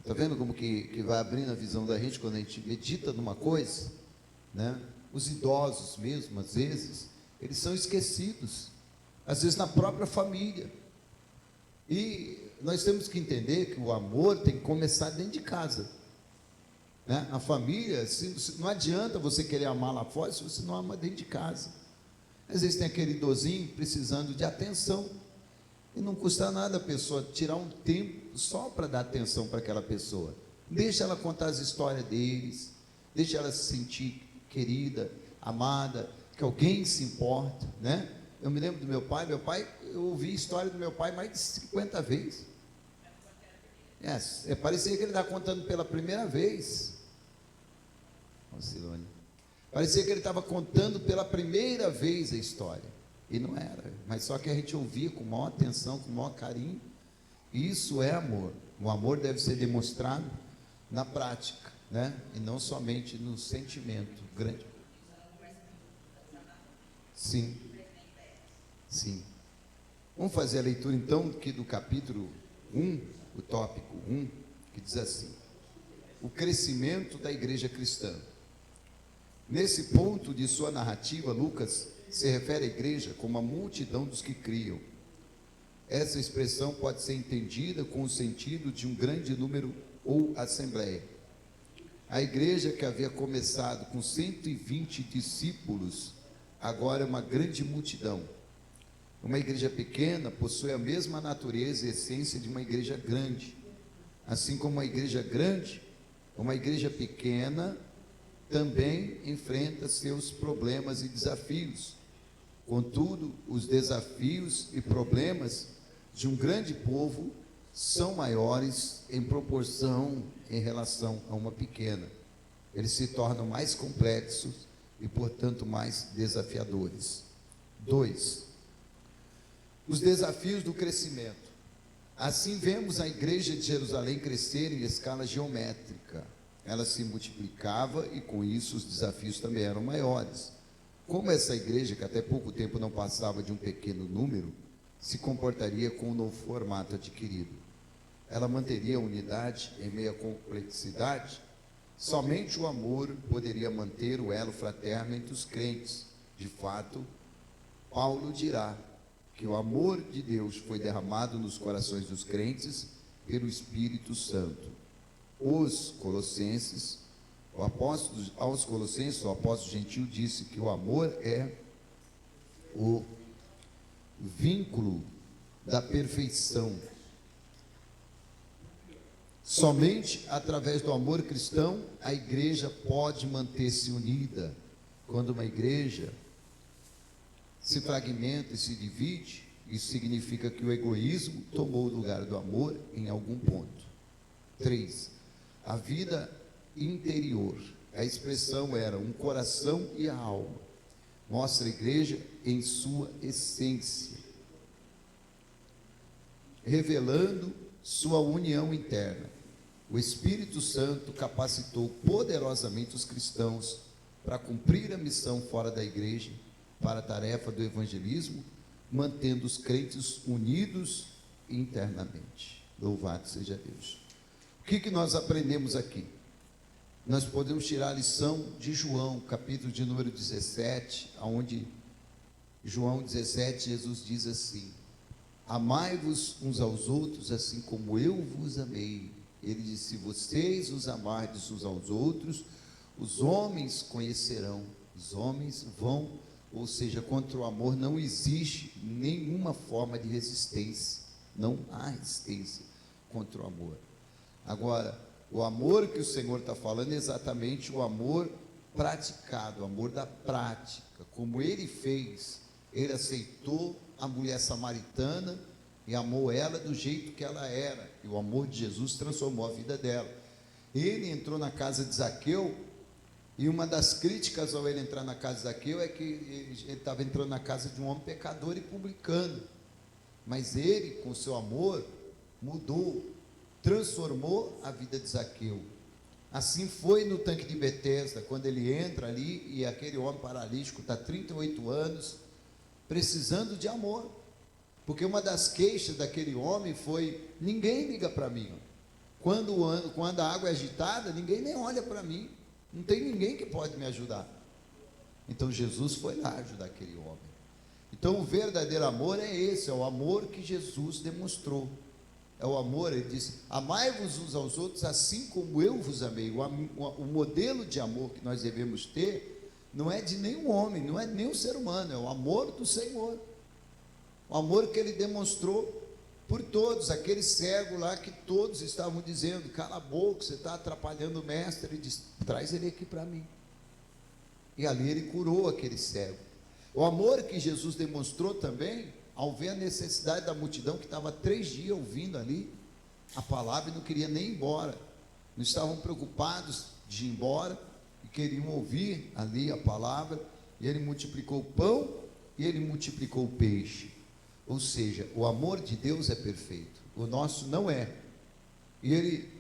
Está vendo como que vai abrindo a visão da gente quando a gente medita numa coisa, né? Os idosos mesmo, às vezes, eles são esquecidos, às vezes na própria família. E nós temos que entender que o amor tem que começar dentro de casa, né? A família, não adianta você querer amar lá fora se você não ama dentro de casa. Às vezes tem aquele idosinho precisando de atenção, e não custa nada a pessoa tirar um tempo só para dar atenção para aquela pessoa. Deixa ela contar as histórias deles, deixa ela se sentir querida, amada, que alguém se importa, né? Eu me lembro do meu pai, eu ouvi a história do meu pai mais de 50 vezes. Parecia que ele estava contando pela primeira vez. Silone. Parecia que ele estava contando pela primeira vez a história. E não era, mas só que a gente ouvia com maior atenção, com maior carinho. E isso é amor. O amor deve ser demonstrado na prática, né? E não somente no sentimento grande. Sim. Vamos fazer a leitura então aqui do capítulo 1, o tópico 1, que diz assim: o crescimento da igreja cristã. Nesse ponto de sua narrativa, Lucas se refere à igreja como a multidão dos que criam. Essa expressão pode ser entendida com o sentido de um grande número ou assembleia. A igreja, que havia começado com 120 discípulos, agora é uma grande multidão. Uma igreja pequena possui a mesma natureza e essência de uma igreja grande. Assim como uma igreja grande, uma igreja pequena também enfrenta seus problemas e desafios. Contudo, os desafios e problemas de um grande povo são maiores em proporção em relação a uma pequena. Eles se tornam mais complexos e, portanto, mais desafiadores. 2. Os desafios do crescimento. Assim vemos a igreja de Jerusalém crescer em escala geométrica. Ela se multiplicava e com isso os desafios também eram maiores. Como essa igreja, que até pouco tempo não passava de um pequeno número, se comportaria com o novo formato adquirido? Ela manteria a unidade em meio à complexidade? Somente o amor poderia manter o elo fraterno entre os crentes. De fato, Paulo dirá que o amor de Deus foi derramado nos corações dos crentes pelo Espírito Santo. Aos Colossenses, o apóstolo gentil disse que o amor é o vínculo da perfeição. Somente através do amor cristão a igreja pode manter-se unida. Quando uma igreja se fragmenta e se divide, isso significa que o egoísmo tomou o lugar do amor em algum ponto. 3. A vida interior. A expressão era um coração e a alma. Mostra a igreja em sua essência, revelando sua união interna. O Espírito Santo capacitou poderosamente os cristãos para cumprir a missão fora da igreja, para a tarefa do evangelismo, mantendo os crentes unidos internamente. Louvado seja Deus. O que nós aprendemos aqui? Nós podemos tirar a lição de João, capítulo de número 17, onde João 17, Jesus diz assim: amai-vos uns aos outros, assim como eu vos amei. Ele disse: se vocês os amardes uns aos outros, os homens conhecerão, os homens vão, ou seja, contra o amor não existe nenhuma forma de resistência, não há resistência contra o amor. Agora, o amor que o Senhor está falando é exatamente o amor praticado, o amor da prática, como Ele fez. Ele aceitou a mulher samaritana e amou ela do jeito que ela era, e o amor de Jesus transformou a vida dela. Ele entrou na casa de Zaqueu, e uma das críticas ao ele entrar na casa de Zaqueu é que ele estava entrando na casa de um homem pecador e publicano, mas ele, com seu amor, mudou, transformou a vida de Zaqueu. Assim foi no tanque de Betesda, quando ele entra ali e aquele homem paralítico está 38 anos, precisando de amor, porque uma das queixas daquele homem foi: ninguém liga para mim, quando a água é agitada, ninguém nem olha para mim, não tem ninguém que pode me ajudar. Então Jesus foi lá ajudar aquele homem. Então o verdadeiro amor é esse, é o amor que Jesus demonstrou. É o amor, ele disse: amai-vos uns aos outros assim como eu vos amei. O modelo de amor que nós devemos ter não é de nenhum homem, não é de nenhum ser humano, é o amor do Senhor. O amor que ele demonstrou por todos, aquele cego lá que todos estavam dizendo: cala a boca, você está atrapalhando o mestre. Ele disse: traz ele aqui para mim. E ali ele curou aquele cego. O amor que Jesus demonstrou também, ao ver a necessidade da multidão que estava 3 dias ouvindo ali a palavra e não queria nem ir embora, não estavam preocupados de ir embora e queriam ouvir ali a palavra, e ele multiplicou o pão e ele multiplicou o peixe. Ou seja, o amor de Deus é perfeito, o nosso não é, e ele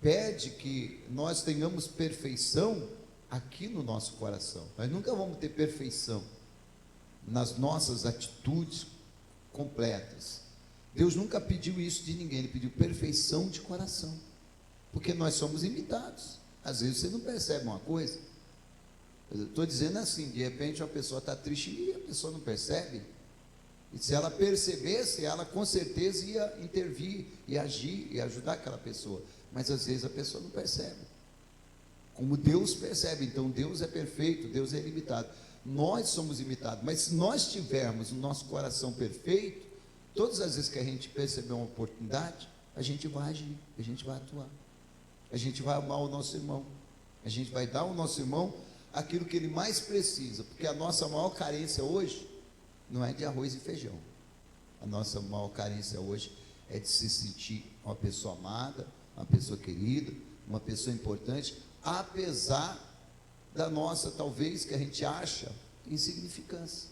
pede que nós tenhamos perfeição aqui no nosso coração. Nós nunca vamos ter perfeição nas nossas atitudes completas. Deus nunca pediu isso de ninguém, Ele pediu perfeição de coração, porque nós somos imitados. Às vezes você não percebe uma coisa, eu estou dizendo assim, de repente uma pessoa está triste e a pessoa não percebe, e se ela percebesse, ela com certeza ia intervir, e agir, e ajudar aquela pessoa, mas às vezes a pessoa não percebe, como Deus percebe. Então Deus é perfeito, Deus é ilimitado. Nós somos imitados, mas se nós tivermos o nosso coração perfeito, todas as vezes que a gente perceber uma oportunidade, a gente vai agir, a gente vai atuar, a gente vai amar o nosso irmão, a gente vai dar ao nosso irmão aquilo que ele mais precisa, porque a nossa maior carência hoje não é de arroz e feijão. A nossa maior carência hoje é de se sentir uma pessoa amada, uma pessoa querida, uma pessoa importante, apesar da nossa, talvez, que a gente acha insignificância.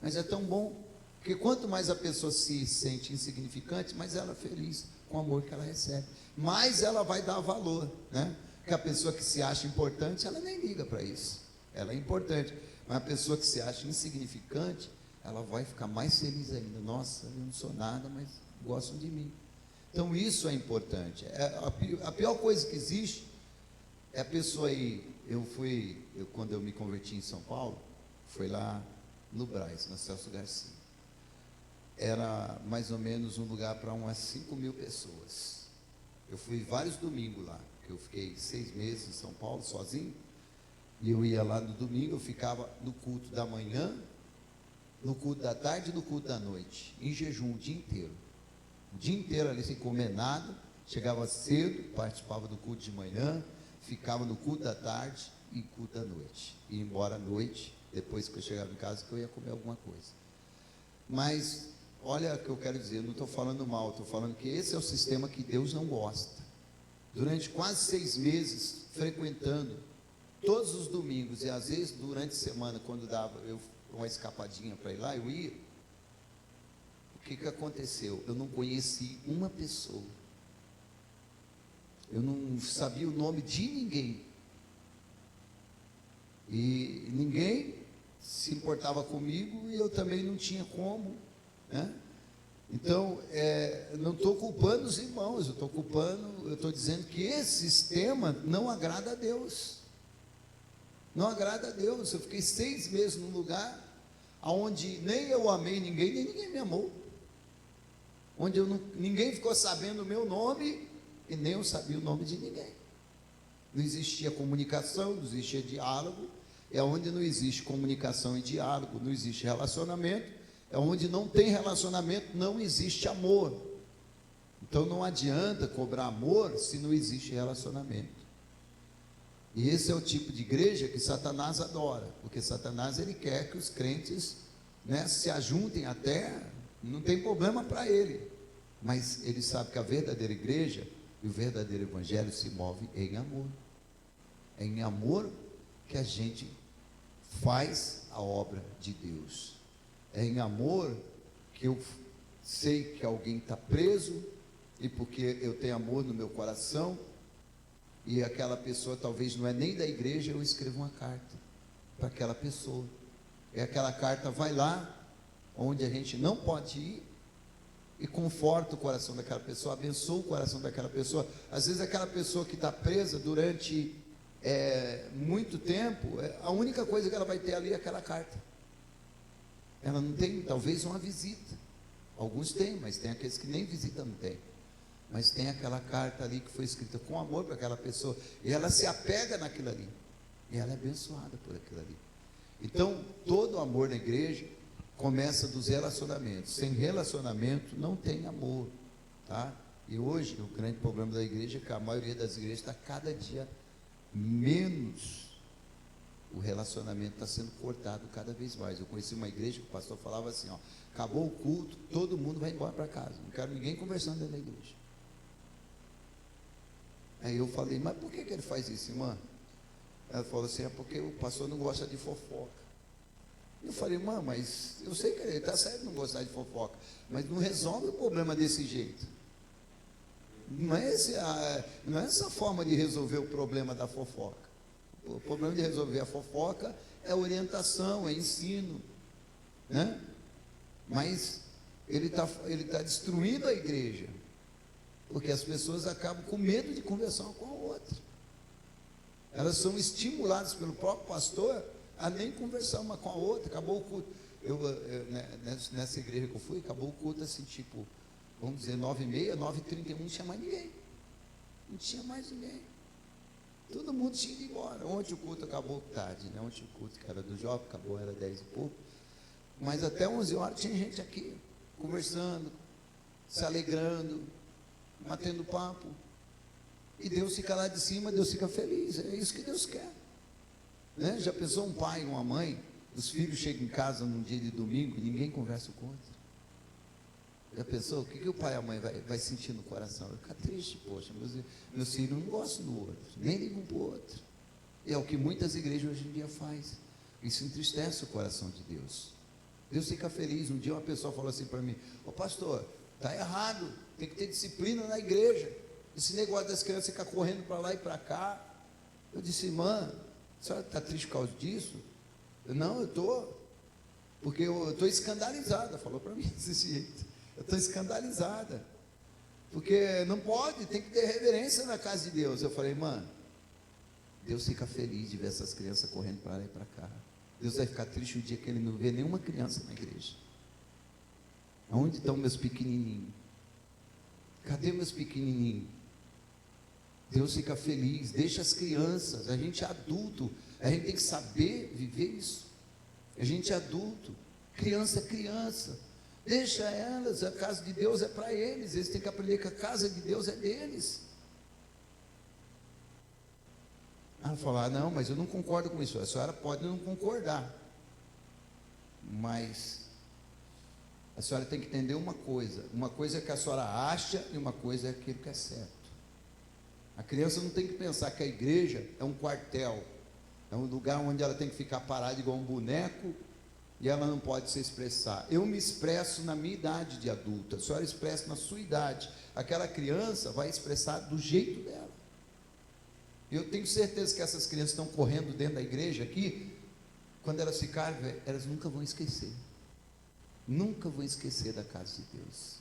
Mas é tão bom Porque quanto mais a pessoa se sente insignificante, mais ela é feliz com o amor que ela recebe, mais ela vai dar valor, né? Porque a pessoa que se acha importante, ela nem liga para isso, ela é importante, mas a pessoa que se acha insignificante, ela vai ficar mais feliz ainda. Nossa, eu não sou nada, mas gostam de mim. Então isso é importante. A pior coisa que existe é a pessoa aí. Quando eu me converti em São Paulo, foi lá no Brás, na Celso Garcia. Era mais ou menos um lugar para umas 5.000 pessoas. Eu fui vários domingos lá, porque eu fiquei 6 meses em São Paulo sozinho, e eu ia lá no domingo, eu ficava no culto da manhã, no culto da tarde e no culto da noite, em jejum o dia inteiro. O dia inteiro ali sem comer nada, chegava cedo, participava do culto de manhã, ficava no culto da tarde e culto da noite. Ia embora à noite, depois que eu chegava em casa, que eu ia comer alguma coisa. Mas, olha o que eu quero dizer, eu não estou falando mal, estou falando que esse é o sistema que Deus não gosta. Durante quase 6 meses, frequentando, todos os domingos, e às vezes durante a semana, quando dava eu uma escapadinha para ir lá, eu ia. O que aconteceu? Eu não conheci uma pessoa. Eu não sabia o nome de ninguém. E ninguém se importava comigo e eu também não tinha como, né? Então, não estou culpando os irmãos, eu estou dizendo que esse sistema não agrada a Deus. Não agrada a Deus. Eu fiquei 6 meses num lugar onde nem eu amei ninguém, nem ninguém me amou. Onde ninguém ficou sabendo o meu nome e nem eu sabia o nome de ninguém. Não existia comunicação, não existia diálogo. É onde não existe comunicação e diálogo, não existe relacionamento. É onde não tem relacionamento, não existe amor. Então não adianta cobrar amor se não existe relacionamento. E esse é o tipo de igreja que Satanás adora, porque Satanás ele quer que os crentes, né, se ajuntem até, não tem problema para ele, mas ele sabe que a verdadeira igreja e o verdadeiro evangelho se move em amor. É em amor que a gente faz a obra de Deus. É em amor que eu sei que alguém está preso, e porque eu tenho amor no meu coração, e aquela pessoa talvez não é nem da igreja, eu escrevo uma carta para aquela pessoa. E aquela carta vai lá, onde a gente não pode ir, e conforta o coração daquela pessoa, abençoa o coração daquela pessoa. Às vezes aquela pessoa que está presa durante muito tempo, a única coisa que ela vai ter ali é aquela carta. Ela não tem, talvez, uma visita. Alguns têm, mas tem aqueles que nem visita não tem. Mas tem aquela carta ali que foi escrita com amor para aquela pessoa, e ela se apega naquilo ali, e ela é abençoada por aquilo ali. Então, todo amor na igreja começa dos relacionamentos. Sem relacionamento não tem amor, tá? E hoje o grande problema da igreja é que a maioria das igrejas está cada dia menos. O relacionamento está sendo cortado cada vez mais. Eu conheci uma igreja que o pastor falava assim, ó, acabou o culto, todo mundo vai embora para casa, não quero ninguém conversando dentro da igreja. Aí eu falei, mas por que ele faz isso, irmã? Ela falou assim, é porque o pastor não gosta de fofoca. Eu falei, irmã, mas eu sei que ele está certo não gostar de fofoca, mas não resolve o problema desse jeito. Não é essa forma de resolver o problema da fofoca. O problema de resolver a fofoca é orientação, é ensino, né? Mas ele tá destruindo a igreja, porque as pessoas acabam com medo de conversar uma com a outra. Elas são estimuladas pelo próprio pastor a nem conversar uma com a outra. Acabou o culto. Nessa igreja que eu fui, acabou o culto assim, tipo, vamos dizer, 9h30, 9h31, não tinha mais ninguém. Não tinha mais ninguém. Todo mundo tinha ido embora. Ontem o culto acabou tarde, né? Ontem o culto que era do jovem, acabou, era 10 e pouco. Mas até 11 horas tinha gente aqui, conversando, se alegrando, batendo papo. E Deus fica lá de cima, Deus fica feliz. É isso que Deus quer, né? Já pensou um pai e uma mãe, os filhos chegam em casa num dia de domingo e ninguém conversa com o outro? Já pensou? O que o pai e a mãe vai sentir no coração? Vai ficar triste, poxa, meus filhos não gostam do outro, nem ligam para o outro. E é o que muitas igrejas hoje em dia fazem. Isso entristece o coração de Deus. Deus fica feliz. Um dia uma pessoa falou assim para mim: ô pastor, está errado, tem que ter disciplina na igreja. Esse negócio das crianças ficar correndo para lá e para cá. Eu disse: irmã, a senhora está triste por causa disso? Não, eu estou, porque eu estou escandalizada. Falou para mim desse jeito: eu estou escandalizada, porque não pode, tem que ter reverência na casa de Deus. Eu falei: irmã, Deus fica feliz de ver essas crianças correndo para lá e para cá. Deus vai ficar triste o dia que Ele não vê nenhuma criança na igreja. Onde estão meus pequenininhos? Cadê meus pequenininhos? Deus fica feliz, deixa as crianças. A gente é adulto, a gente tem que saber viver isso. A gente é adulto, criança é criança, deixa elas. A casa de Deus é para eles, eles têm que aprender que a casa de Deus é deles. Ela falou: ah, não, mas eu não concordo com isso. A senhora pode não concordar, mas a senhora tem que entender uma coisa é que a senhora acha e uma coisa é aquilo que é certo. A criança não tem que pensar que a igreja é um quartel, é um lugar onde ela tem que ficar parada igual um boneco e ela não pode se expressar. Eu me expresso na minha idade de adulta, a senhora expressa na sua idade. Aquela criança vai expressar do jeito dela. Eu tenho certeza que essas crianças estão correndo dentro da igreja aqui, quando elas ficarem velhas, elas nunca vão esquecer. Nunca vão esquecer da casa de Deus.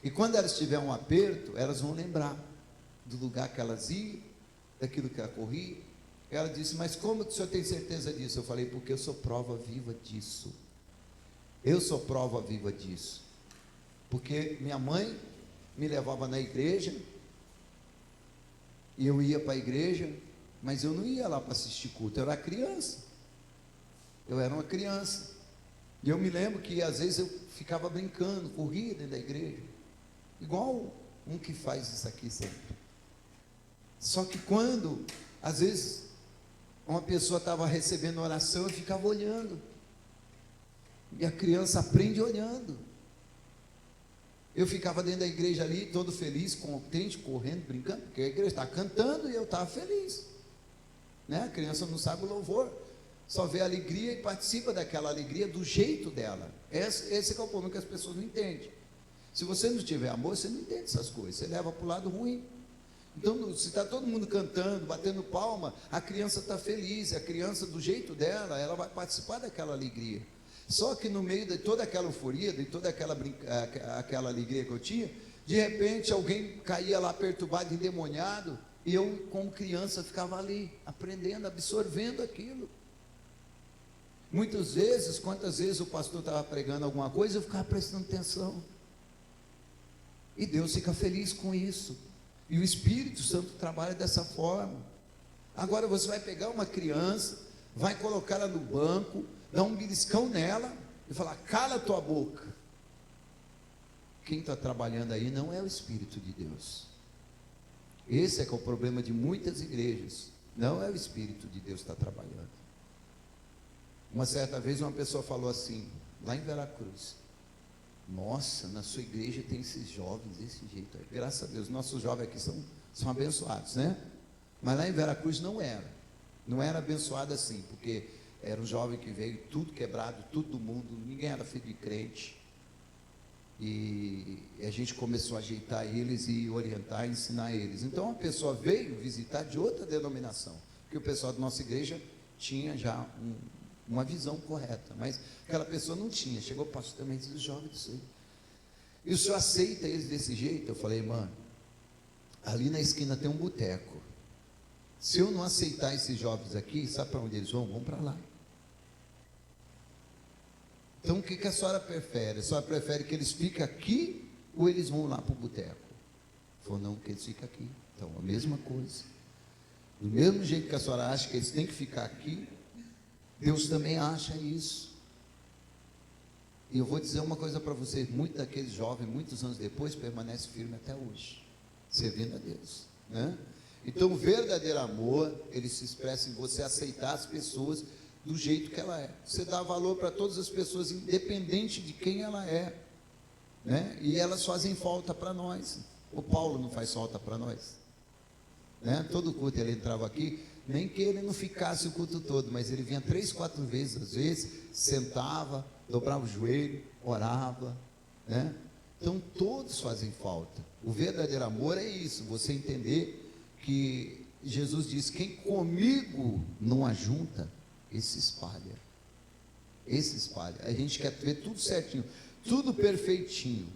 E quando elas tiverem um aperto, elas vão lembrar do lugar que elas iam, daquilo que ela corria. Ela disse: mas como que o senhor tem certeza disso? Eu falei: porque eu sou prova viva disso. Eu sou prova viva disso. Porque minha mãe me levava na igreja, e eu ia para a igreja, mas eu não ia lá para assistir culto, eu era criança. Eu era uma criança. E eu me lembro que às vezes eu ficava brincando, corria dentro da igreja, igual um que faz isso aqui sempre. Só que quando, às vezes, uma pessoa estava recebendo oração, eu ficava olhando. E a criança aprende olhando. Eu ficava dentro da igreja ali, todo feliz, contente, correndo, brincando, porque a igreja está cantando e eu estava feliz. Né? A criança não sabe o louvor, só vê a alegria e participa daquela alegria do jeito dela. Esse é o problema que as pessoas não entendem. Se você não tiver amor, você não entende essas coisas, você leva para o lado ruim. Então, se está todo mundo cantando, batendo palma, a criança está feliz, a criança do jeito dela, ela vai participar daquela alegria. Só que no meio de toda aquela euforia, de toda aquela alegria que eu tinha, de repente alguém caía lá perturbado, endemoniado, e eu, como criança, ficava ali, aprendendo, absorvendo aquilo. Muitas vezes, quantas vezes o pastor estava pregando alguma coisa, eu ficava prestando atenção. E Deus fica feliz com isso. E o Espírito Santo trabalha dessa forma. Agora você vai pegar uma criança, vai colocar ela no banco, dar um beliscão nela e falar: cala a tua boca. Quem está trabalhando aí não é o Espírito de Deus. Esse é que é o problema de muitas igrejas. Não é o Espírito de Deus que está trabalhando. Uma certa vez uma pessoa falou assim, lá em Veracruz: nossa, na sua igreja tem esses jovens desse jeito aí. Graças a Deus, nossos jovens aqui são abençoados, né? Mas lá em Veracruz não era abençoado assim, porque era um jovem que veio tudo quebrado, tudo do mundo, ninguém era filho de crente, e a gente começou a ajeitar eles e orientar, ensinar eles. Então uma pessoa veio visitar de outra denominação, porque o pessoal da nossa igreja tinha já uma visão correta, mas aquela pessoa não tinha. Chegou o pastor também e disse: os jovens disso aí, e o senhor aceita eles desse jeito? Eu falei: mano, ali na esquina tem um boteco, se eu não aceitar esses jovens aqui, sabe para onde eles vão? Vão para lá. Então o que a senhora prefere? A senhora prefere que eles fiquem aqui ou eles vão lá para o boteco? Falou: não, que eles ficam aqui. Então a mesma coisa, do mesmo jeito que a senhora acha que eles têm que ficar aqui, Deus também acha isso. E eu vou dizer uma coisa para vocês: muitos daqueles jovens, muitos anos depois, permanecem firmes até hoje, servindo a Deus, né? Então o verdadeiro amor, ele se expressa em você aceitar as pessoas do jeito que ela é. Você dá valor para todas as pessoas, independente de quem ela é, né? E elas fazem falta para nós. O Paulo não faz falta para nós? né? Todo culto ele entrava aqui, nem que ele não ficasse o culto todo, mas ele vinha 3, 4 vezes, às vezes, sentava, dobrava o joelho, orava, né? Então todos fazem falta. O verdadeiro amor é isso, você entender que Jesus diz: quem comigo não ajunta, esse espalha. Esse espalha. A gente quer ver tudo certinho, tudo perfeitinho.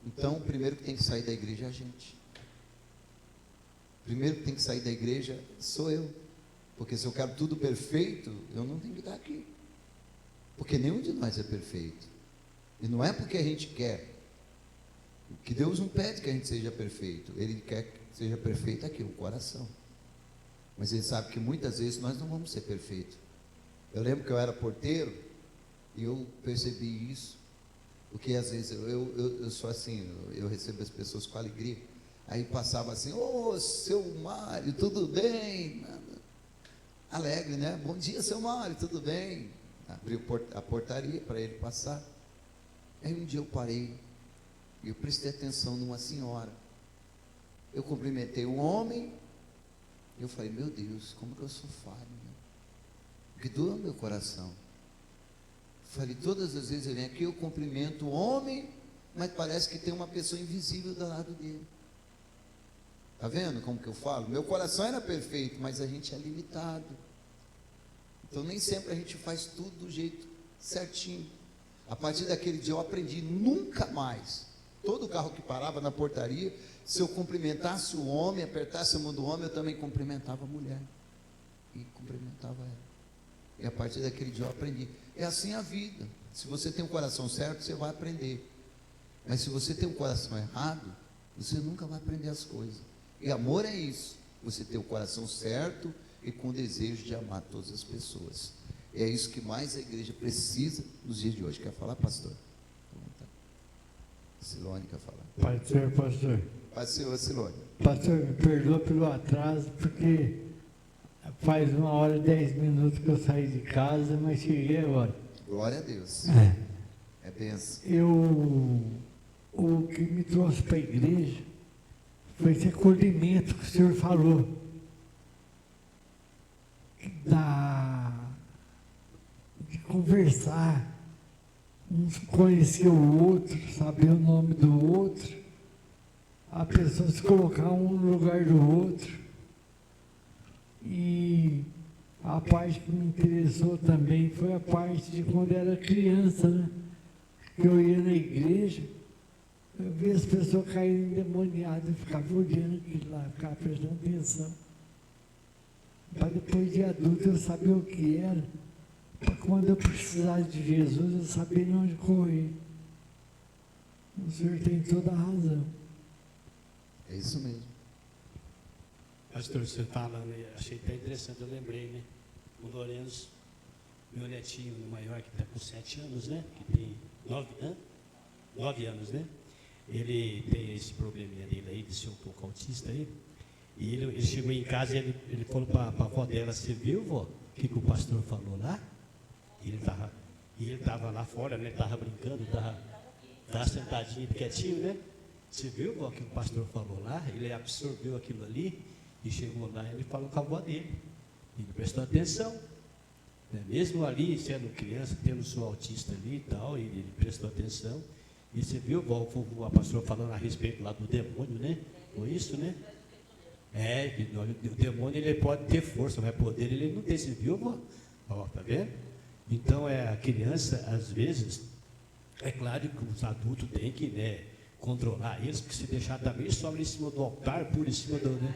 Então, o primeiro que tem que sair da igreja é a gente. O primeiro que tem que sair da igreja sou eu. Porque se eu quero tudo perfeito, eu não tenho que estar aqui. Porque nenhum de nós é perfeito. E não é porque a gente quer. Que Deus não pede que a gente seja perfeito. Ele quer que seja perfeito aqui, o coração. Mas Ele sabe que muitas vezes nós não vamos ser perfeitos. Eu lembro que eu era porteiro e eu percebi isso. Porque às vezes eu sou assim, eu recebo as pessoas com alegria. Aí passava assim: ô, seu Mário, tudo bem? Alegre, né? Bom dia, seu Mário, tudo bem? Abriu a portaria para ele passar. Aí um dia eu parei e eu prestei atenção numa senhora. Eu cumprimentei um homem. Eu falei: meu Deus, como que eu sou falho, né? Que doa meu coração. Falei: todas as vezes eu venho aqui, eu cumprimento o homem, mas parece que tem uma pessoa invisível do lado dele. Está vendo como que eu falo? Meu coração era perfeito, mas a gente é limitado. Então nem sempre a gente faz tudo do jeito certinho. A partir daquele dia eu aprendi: nunca mais, todo carro que parava na portaria, se eu cumprimentasse o homem, apertasse a mão do homem, eu também cumprimentava a mulher. E cumprimentava ela. E a partir daquele dia eu aprendi. É assim a vida. Se você tem o coração certo, você vai aprender. Mas se você tem o coração errado, você nunca vai aprender as coisas. E amor é isso. Você ter o coração certo e com o desejo de amar todas as pessoas. É isso que mais a igreja precisa nos dias de hoje. Quer falar, pastor? Silone quer falar. Pastor. Pastor Silone. Pastor, me perdoa pelo atraso, porque faz 1h e 10 minutos que eu saí de casa, mas cheguei agora. Glória a Deus. É bênção. O que me trouxe para a igreja foi esse acolhimento que o senhor falou. De conversar, um conhecer o outro, saber o nome do outro, a pessoa se colocar um no lugar do outro. E a parte que me interessou também foi a parte de quando era criança, né? Que eu ia na igreja, eu via as pessoas caírem endemoniadas, eu ficava olhando aquilo lá, ficava prestando atenção. Para depois de adulto eu saber o que era, para quando eu precisasse de Jesus, eu saber onde correr. O senhor tem toda a razão. É isso mesmo. Pastor, você falando, achei até interessante, eu lembrei, né? O Lourenço, meu netinho maior, que está com 7 anos, né? Que tem 9 anos, né? Ele tem esse probleminha dele aí, de ser um pouco autista aí. E ele chegou em casa e ele falou para a avó dela: você viu, vó, o que o pastor falou lá? E ele estava lá fora, né? Estava brincando, estava sentadinho, quietinho, né? Você viu, vó, o que o pastor falou lá? Ele absorveu aquilo ali e chegou lá e ele falou com a avó dele. Ele prestou atenção. Né? Mesmo ali, sendo criança, tendo seu autista ali e tal, ele prestou atenção. E você viu, vó, a pastora falando a respeito lá do demônio, né? Foi isso, né? O demônio ele pode ter força, mas poder ele não tem. Você viu, vó? Ó, tá vendo? Então, a criança, às vezes, é claro que os adultos têm que, né, controlar eles, porque se deixar também sobe em cima do altar, por em cima do, né?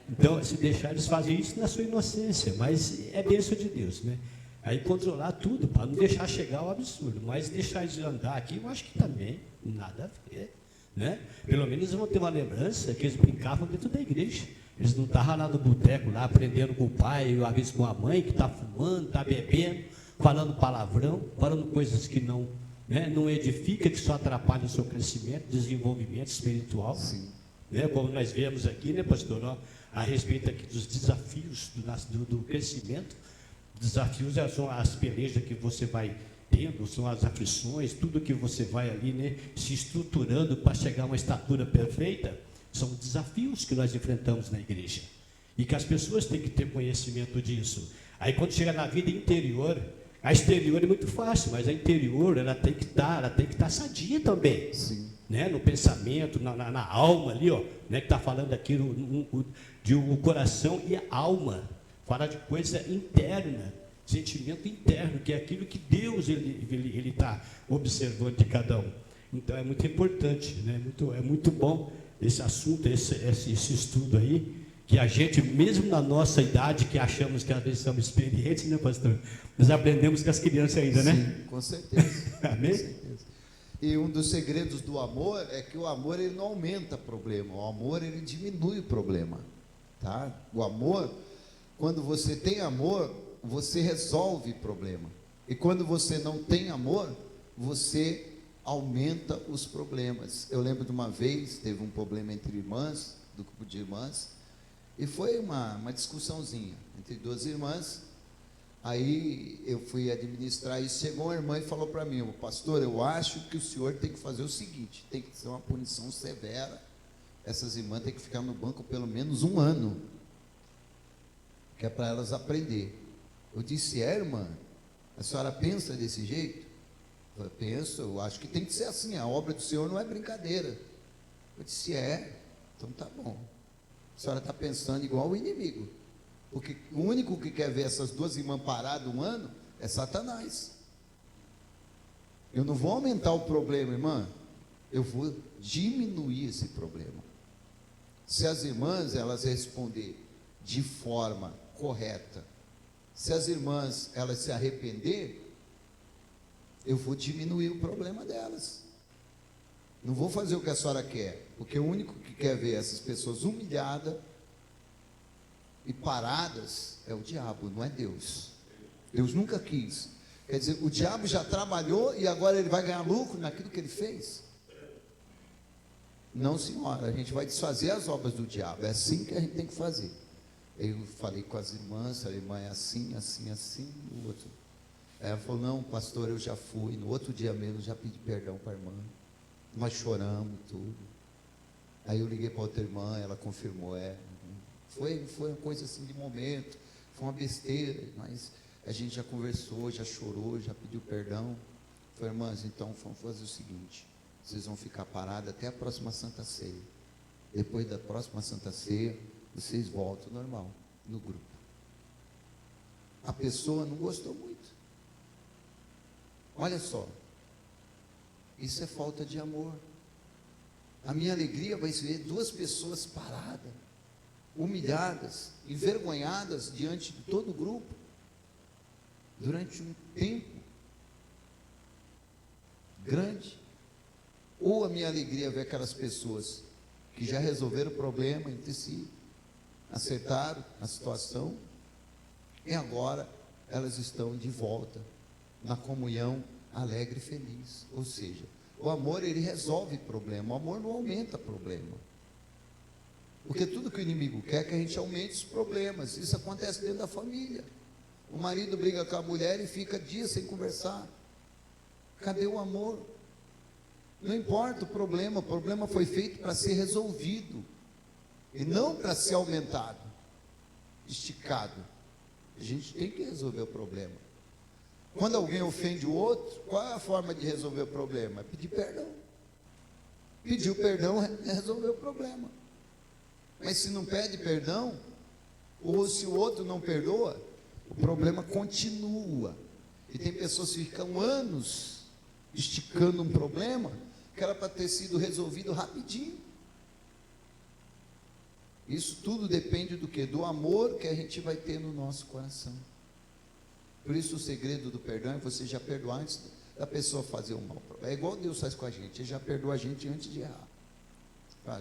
Então, se deixar, eles fazem isso na sua inocência, mas é bênção de Deus, né? Aí controlar tudo, para não deixar chegar ao absurdo, mas deixar eles andar aqui, eu acho que também nada a ver, né? Pelo menos eles vão ter uma lembrança que eles brincavam dentro da igreja. Eles não estavam lá no boteco, lá aprendendo com o pai, ou às vezes com a mãe, que está fumando, está bebendo, falando palavrão, falando coisas que não, né, não edifica, que só atrapalha o seu crescimento, desenvolvimento espiritual. Sim. Né, como nós vemos aqui, né, pastor, ó, a respeito aqui dos desafios do crescimento. Desafios são as pelejas que você vai tendo, são as aflições, tudo que você vai ali, né, se estruturando para chegar a uma estatura perfeita. São desafios que nós enfrentamos na igreja. E que as pessoas têm que ter conhecimento disso. Aí quando chega na vida interior, a exterior é muito fácil, mas a interior ela tem que estar sadia também. Sim. Né? No pensamento, na alma ali, ó, né? Que está falando aqui de o coração e a alma. Fala de coisa interna, sentimento interno, que é aquilo que Deus ele está observando de cada um. Então é muito importante, né? É muito bom esse assunto, esse estudo aí, que a gente, mesmo na nossa idade, que achamos que às vezes somos experientes, né, pastor? Nós aprendemos com as crianças ainda, né? Sim, com certeza. Amém? Com certeza. E um dos segredos do amor é que o amor ele não aumenta problema, o amor ele diminui o problema, tá? O amor, quando você tem amor, você resolve problema. E quando você não tem amor, você aumenta os problemas. Eu lembro de uma vez, teve um problema entre irmãs, do grupo de irmãs, e foi uma discussãozinha entre duas irmãs. Aí eu fui administrar e chegou uma irmã e falou para mim: pastor, eu acho que o senhor tem que fazer o seguinte, tem que ser uma punição severa, essas irmãs têm que ficar no banco pelo menos 1 ano, que é para elas aprender. Eu disse: irmã, a senhora pensa desse jeito? Eu penso, eu acho que tem que ser assim, a obra do Senhor não é brincadeira. Eu disse: então tá bom. A senhora está pensando igual o inimigo, porque o único que quer ver essas duas irmãs paradas 1 ano é Satanás. Eu não vou aumentar o problema, irmã, eu vou diminuir esse problema. Se as irmãs elas responder de forma correta, se as irmãs elas se arrepender, eu vou diminuir o problema delas. Não vou fazer o que a senhora quer, porque o único que quer ver essas pessoas humilhadas e paradas é o diabo, não é Deus. Deus nunca quis. Quer dizer, o diabo já trabalhou e agora ele vai ganhar lucro naquilo que ele fez? Não, senhora, a gente vai desfazer as obras do diabo. É assim que a gente tem que fazer. Eu falei com as irmãs, a irmã é assim, assim, assim, o outro. Ela falou: não, pastor, eu já fui. No outro dia mesmo, já pedi perdão para a irmã. Nós choramos tudo. Aí eu liguei para outra irmã, ela confirmou: foi uma coisa assim de momento, foi uma besteira, mas a gente já conversou, já chorou, já pediu perdão. Falei: irmãs, então vamos fazer o seguinte, vocês vão ficar paradas até a próxima Santa Ceia. Depois da próxima Santa Ceia, vocês voltam normal, no grupo. A pessoa não gostou muito. Olha só, isso é falta de amor. A minha alegria vai ver 2 pessoas paradas, humilhadas, envergonhadas diante de todo o grupo, durante um tempo grande. Ou a minha alegria ver aquelas pessoas que já resolveram o problema entre si, acertaram a situação, e agora elas estão de volta na comunhão alegre e feliz. Ou seja, o amor ele resolve problema, o amor não aumenta problema, porque tudo que o inimigo quer é que a gente aumente os problemas. Isso acontece dentro da família. O marido briga com a mulher e fica dias sem conversar. Cadê o amor? Não importa o problema foi feito para ser resolvido e não para ser aumentado, esticado. A gente tem que resolver o problema. Quando alguém ofende o outro, qual é a forma de resolver o problema? É pedir perdão. Pedir o perdão é resolver o problema. Mas se não pede perdão, ou se o outro não perdoa, o problema continua. E tem pessoas que ficam anos esticando um problema que era para ter sido resolvido rapidinho. Isso tudo depende do quê? Do amor que a gente vai ter no nosso coração. Por isso o segredo do perdão é você já perdoar antes da pessoa fazer o mal. É igual Deus faz com a gente, Ele já perdoa a gente antes de errar.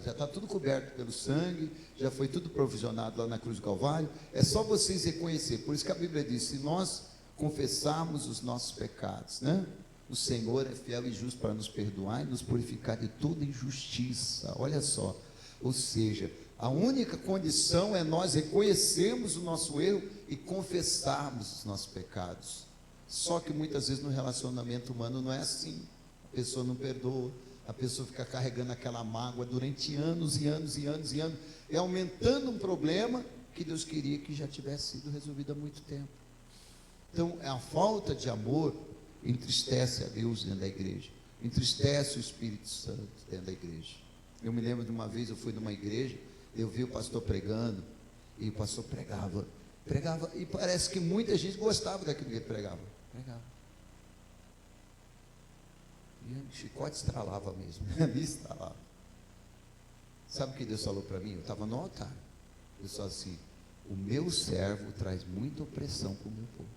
Já está tudo coberto pelo sangue, já foi tudo provisionado lá na cruz do Calvário. É só vocês reconhecer. Por isso que a Bíblia diz: se nós confessarmos os nossos pecados, né? O Senhor é fiel e justo para nos perdoar e nos purificar de toda injustiça. Olha só, ou seja, a única condição é nós reconhecermos o nosso erro e confessarmos os nossos pecados. Só que muitas vezes no relacionamento humano não é assim. A pessoa não perdoa, a pessoa fica carregando aquela mágoa durante anos e anos e anos e anos, e aumentando um problema que Deus queria que já tivesse sido resolvido há muito tempo. Então, a falta de amor entristece a Deus dentro da igreja, entristece o Espírito Santo dentro da igreja. Eu me lembro de uma vez, eu fui numa igreja, eu vi o pastor pregando, e o pastor pregava, e parece que muita gente gostava daquilo que ele pregava. E o chicote estralava mesmo, ali estralava. Sabe o que Deus falou para mim? Eu estava no altar. Deus falou assim: o meu servo traz muita opressão para o meu povo.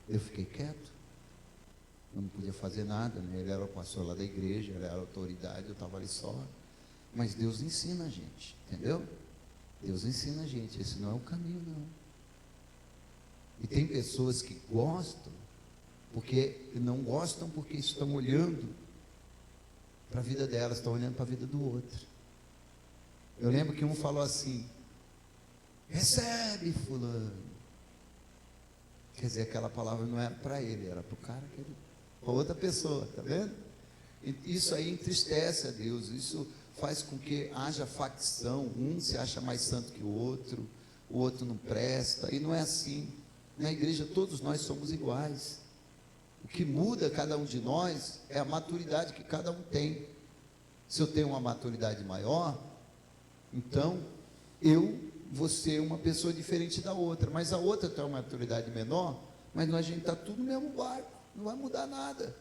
Eu fiquei quieto, eu não podia fazer nada, né? Ele era o pastor lá da igreja, ele era a autoridade, eu estava ali só. Mas Deus ensina a gente, entendeu? Deus ensina a gente, esse não é o caminho, não. E tem pessoas que gostam, não gostam porque estão olhando para a vida delas, estão olhando para a vida do outro. Eu lembro que um falou assim: recebe fulano. Quer dizer, aquela palavra não era para ele, era para o cara, para outra pessoa, está vendo? Isso aí entristece a Deus, isso faz com que haja facção, um se acha mais santo que o outro não presta, e não é assim. Na igreja todos nós somos iguais. O que muda cada um de nós é a maturidade que cada um tem. Se eu tenho uma maturidade maior, então eu vou ser uma pessoa diferente da outra, mas a outra tem uma maturidade menor, mas a gente está tudo no mesmo barco, não vai mudar nada.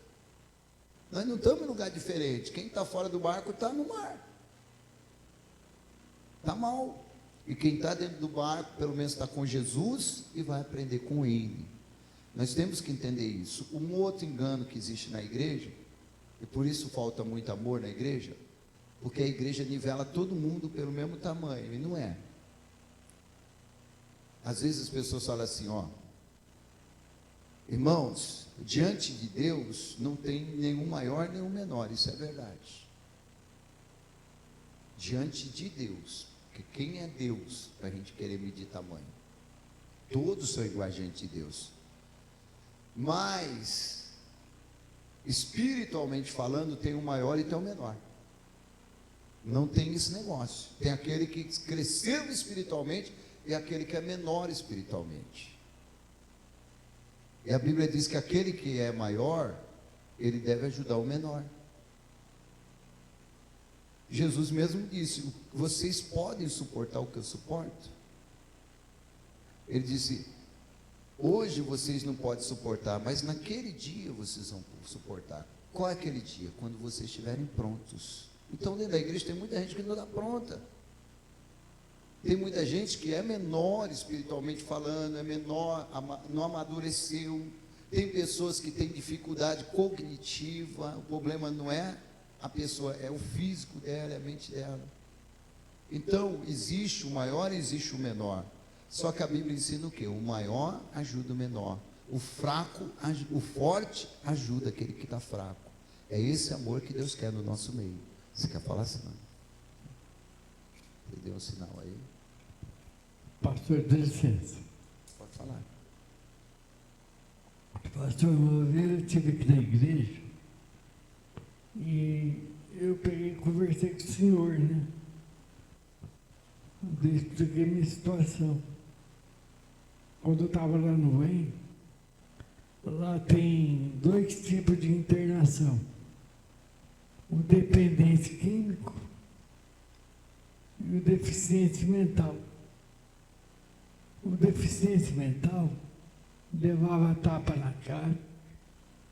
Nós não estamos em lugar diferente. Quem está fora do barco está no mar, está mal. E quem está dentro do barco, pelo menos está com Jesus e vai aprender com Ele. Nós temos que entender isso. Um outro engano que existe na igreja, e por isso falta muito amor na igreja, porque a igreja nivela todo mundo pelo mesmo tamanho, e não é. Às vezes as pessoas falam assim, irmãos, diante de Deus não tem nenhum maior, nenhum menor, isso é verdade. Diante de Deus, porque quem é Deus para a gente querer medir tamanho? Todos são iguais diante de Deus. Mas, espiritualmente falando, tem um maior e tem um menor. Não tem esse negócio. Tem aquele que cresceu espiritualmente e aquele que é menor espiritualmente. E a Bíblia diz que aquele que é maior, ele deve ajudar o menor. Jesus mesmo disse: vocês podem suportar o que eu suporto? Ele disse: hoje vocês não podem suportar, mas naquele dia vocês vão suportar. Qual é aquele dia? Quando vocês estiverem prontos. Então dentro da igreja tem muita gente que não está pronta. Tem muita gente que é menor espiritualmente falando, é menor, não amadureceu. Tem pessoas que têm dificuldade cognitiva. O problema não é a pessoa, é o físico dela, é a mente dela. Então existe o maior e existe o menor. Só que a Bíblia ensina o quê? O maior ajuda o menor. O fraco, o forte ajuda aquele que está fraco. É esse amor que Deus quer no nosso meio. Você quer falar assim? Você deu um sinal aí? Pastor, dê licença. Pode falar. Pastor, uma vez eu estive aqui na igreja e eu peguei e conversei com o senhor, né? Eu expliquei minha situação. Quando eu estava lá no EM, lá tem 2 tipos de internação: o dependente químico e o deficiente mental. O deficiente mental levava tapa na cara,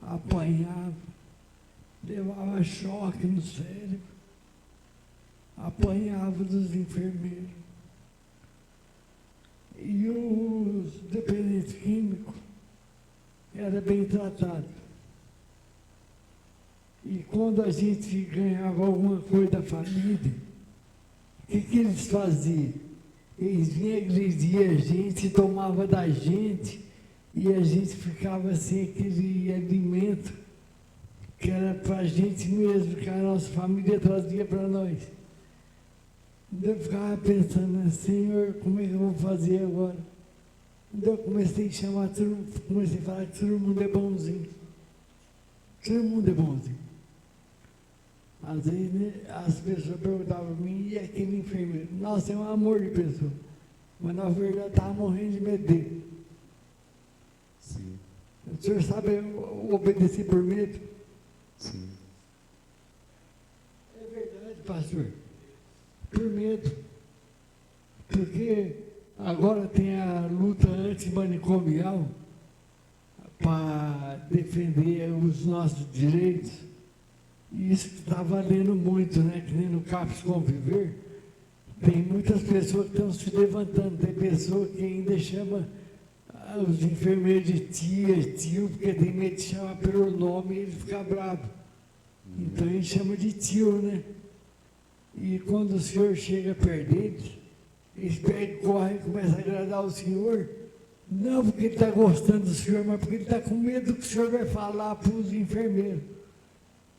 apanhava, levava choque no cérebro, apanhava dos enfermeiros. E os dependentes químicos era bem tratado. E quando a gente ganhava alguma coisa da família, o que eles faziam? Eles vinham agredir a gente, tomavam da gente, e a gente ficava sem aquele alimento que era para a gente mesmo, que a nossa família trazia para nós. Eu ficava pensando, Senhor, como é que eu vou fazer agora? Eu comecei a chamar todo mundo, comecei a falar que todo mundo é bonzinho. Todo mundo é bonzinho. Às vezes, né, as pessoas perguntavam para mim, e aquele enfermeiro? Nossa, é um amor de pessoa. Mas na verdade estava morrendo de medo dele. Sim, O senhor sabe obedecer por medo? sim. É verdade, pastor. Por medo. Porque agora tem a luta antimanicomial para defender os nossos direitos. E isso está valendo muito, né? Que nem no CAPS Conviver. Tem muitas pessoas que estão se levantando. Tem pessoa que ainda chama os enfermeiros de tia, tio, porque tem medo de chamar pelo nome e ele fica bravo. Então ele chama de tio, né? E quando o senhor chega perto deles, eles pegam, correm e começam a agradar o senhor. Não porque ele está gostando do senhor, mas porque ele está com medo do que o senhor vai falar para os enfermeiros.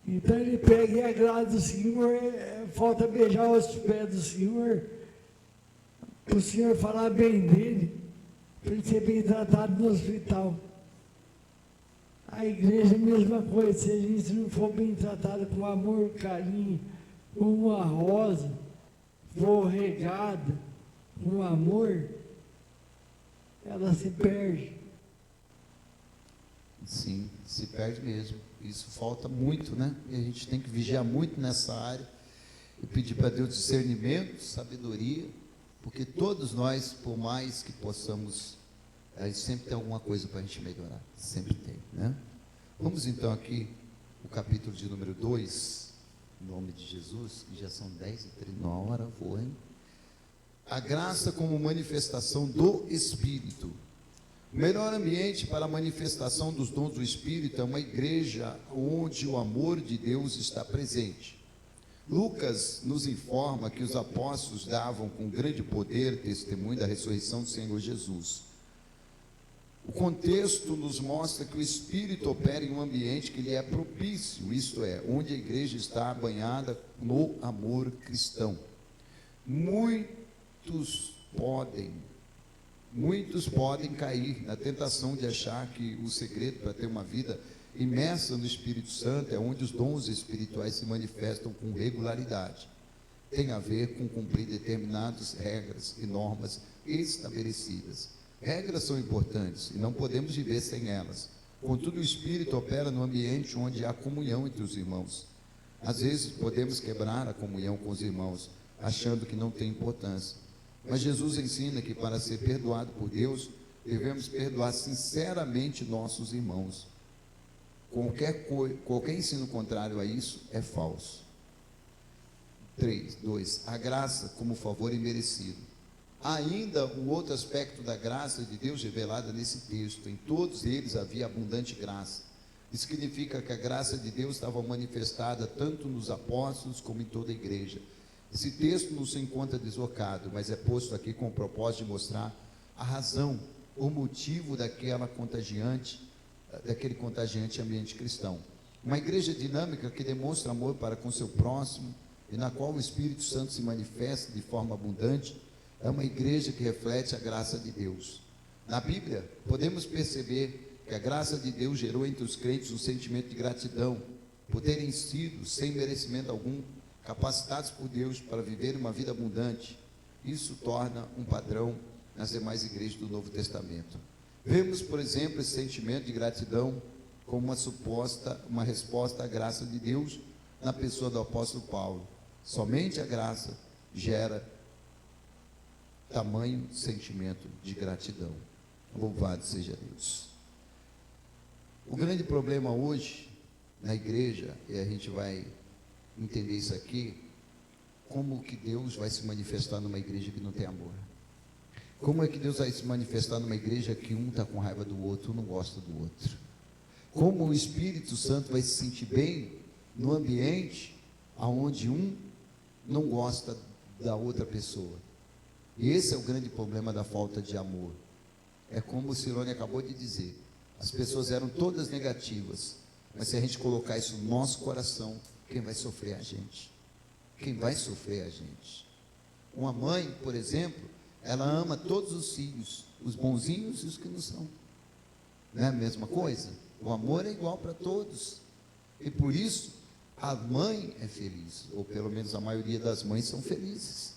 Então ele pega e agrada o senhor, falta beijar os pés do senhor, para o senhor falar bem dele, para ele ser bem tratado no hospital. A igreja é a mesma coisa, se a gente não for bem tratado com amor, carinho, como uma rosa, for regada com amor, ela se perde. Sim, se perde mesmo. Isso falta muito, né? E a gente tem que vigiar muito nessa área e pedir para Deus discernimento, sabedoria, porque todos nós, por mais que possamos, a gente sempre tem alguma coisa para a gente melhorar, sempre tem, né? Vamos então aqui, o capítulo de número 2, em nome de Jesus, que já são 10h30, uma hora voa, hein? A graça como manifestação do Espírito. O melhor ambiente para a manifestação dos dons do Espírito é uma igreja onde o amor de Deus está presente. Lucas nos informa que os apóstolos davam com grande poder testemunho da ressurreição do Senhor Jesus. O contexto nos mostra que o Espírito opera em um ambiente que lhe é propício, isto é, onde a igreja está banhada no amor cristão. Muitos podem cair na tentação de achar que o segredo para ter uma vida imersa no Espírito Santo é onde os dons espirituais se manifestam com regularidade. Tem a ver com cumprir determinadas regras e normas estabelecidas. Regras são importantes e não podemos viver sem elas. Contudo, o Espírito opera no ambiente onde há comunhão entre os irmãos. Às vezes podemos quebrar a comunhão com os irmãos, achando que não tem importância. Mas Jesus ensina que para ser perdoado por Deus, devemos perdoar sinceramente nossos irmãos. Qualquer ensino contrário a isso é falso. 2. A graça como favor imerecido. Há ainda um outro aspecto da graça de Deus revelada nesse texto. Em todos eles havia abundante graça. Isso significa que a graça de Deus estava manifestada tanto nos apóstolos como em toda a igreja. Esse texto não se encontra deslocado, mas é posto aqui com o propósito de mostrar a razão, o motivo daquele contagiante ambiente cristão. Uma igreja dinâmica que demonstra amor para com seu próximo e na qual o Espírito Santo se manifesta de forma abundante, é uma igreja que reflete a graça de Deus. Na Bíblia, podemos perceber que a graça de Deus gerou entre os crentes um sentimento de gratidão, por terem sido, sem merecimento algum, capacitados por Deus para viver uma vida abundante. Isso torna um padrão nas demais igrejas do Novo Testamento. Vemos, por exemplo, esse sentimento de gratidão como uma resposta à graça de Deus na pessoa do apóstolo Paulo. Somente a graça gera tamanho sentimento de gratidão. Louvado seja Deus. O grande problema hoje na igreja, e a gente vai entender isso aqui, como que Deus vai se manifestar numa igreja que não tem amor? Como é que Deus vai se manifestar numa igreja que um está com raiva do outro, um não gosta do outro? Como o Espírito Santo vai se sentir bem no ambiente onde um não gosta da outra pessoa? E esse é o grande problema da falta de amor. É como o Cirone acabou de dizer, as pessoas eram todas negativas, mas se a gente colocar isso no nosso coração, quem vai sofrer é a gente. Quem vai sofrer é a gente. Uma mãe, por exemplo, ela ama todos os filhos, os bonzinhos e os que não são. Não é a mesma coisa? O amor é igual para todos. E por isso, a mãe é feliz, ou pelo menos a maioria das mães são felizes,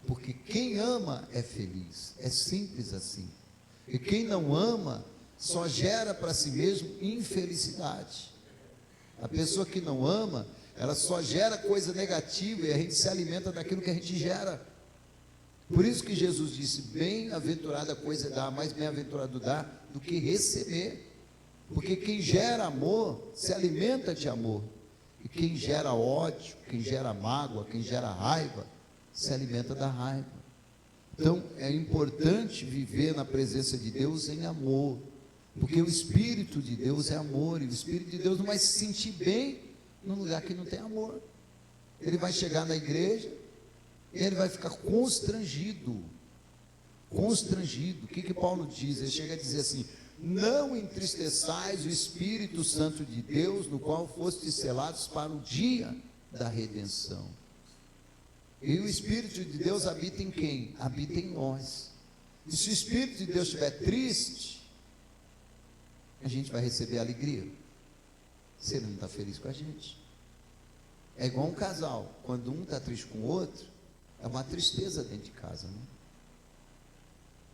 porque quem ama é feliz, é simples assim. E quem não ama só gera para si mesmo infelicidade. A pessoa que não ama, ela só gera coisa negativa, e a gente se alimenta daquilo que a gente gera. Por isso que Jesus disse: bem-aventurada coisa é dar, mais bem-aventurado dar do que receber. Porque quem gera amor se alimenta de amor, e quem gera ódio, quem gera mágoa, quem gera raiva, se alimenta da raiva. Então é importante viver na presença de Deus em amor, porque o Espírito de Deus é amor, e o Espírito de Deus não vai se sentir bem num lugar que não tem amor. Ele vai chegar na igreja e ele vai ficar constrangido. O que Paulo diz? Ele chega a dizer assim: não entristeçais o Espírito Santo de Deus, no qual fostes selados para o dia da redenção. E o Espírito de Deus habita em quem? Habita em nós. E se o Espírito de Deus estiver triste, a gente vai receber alegria, se ele não está feliz com a gente. É igual um casal, quando um está triste com o outro, é uma tristeza dentro de casa, né?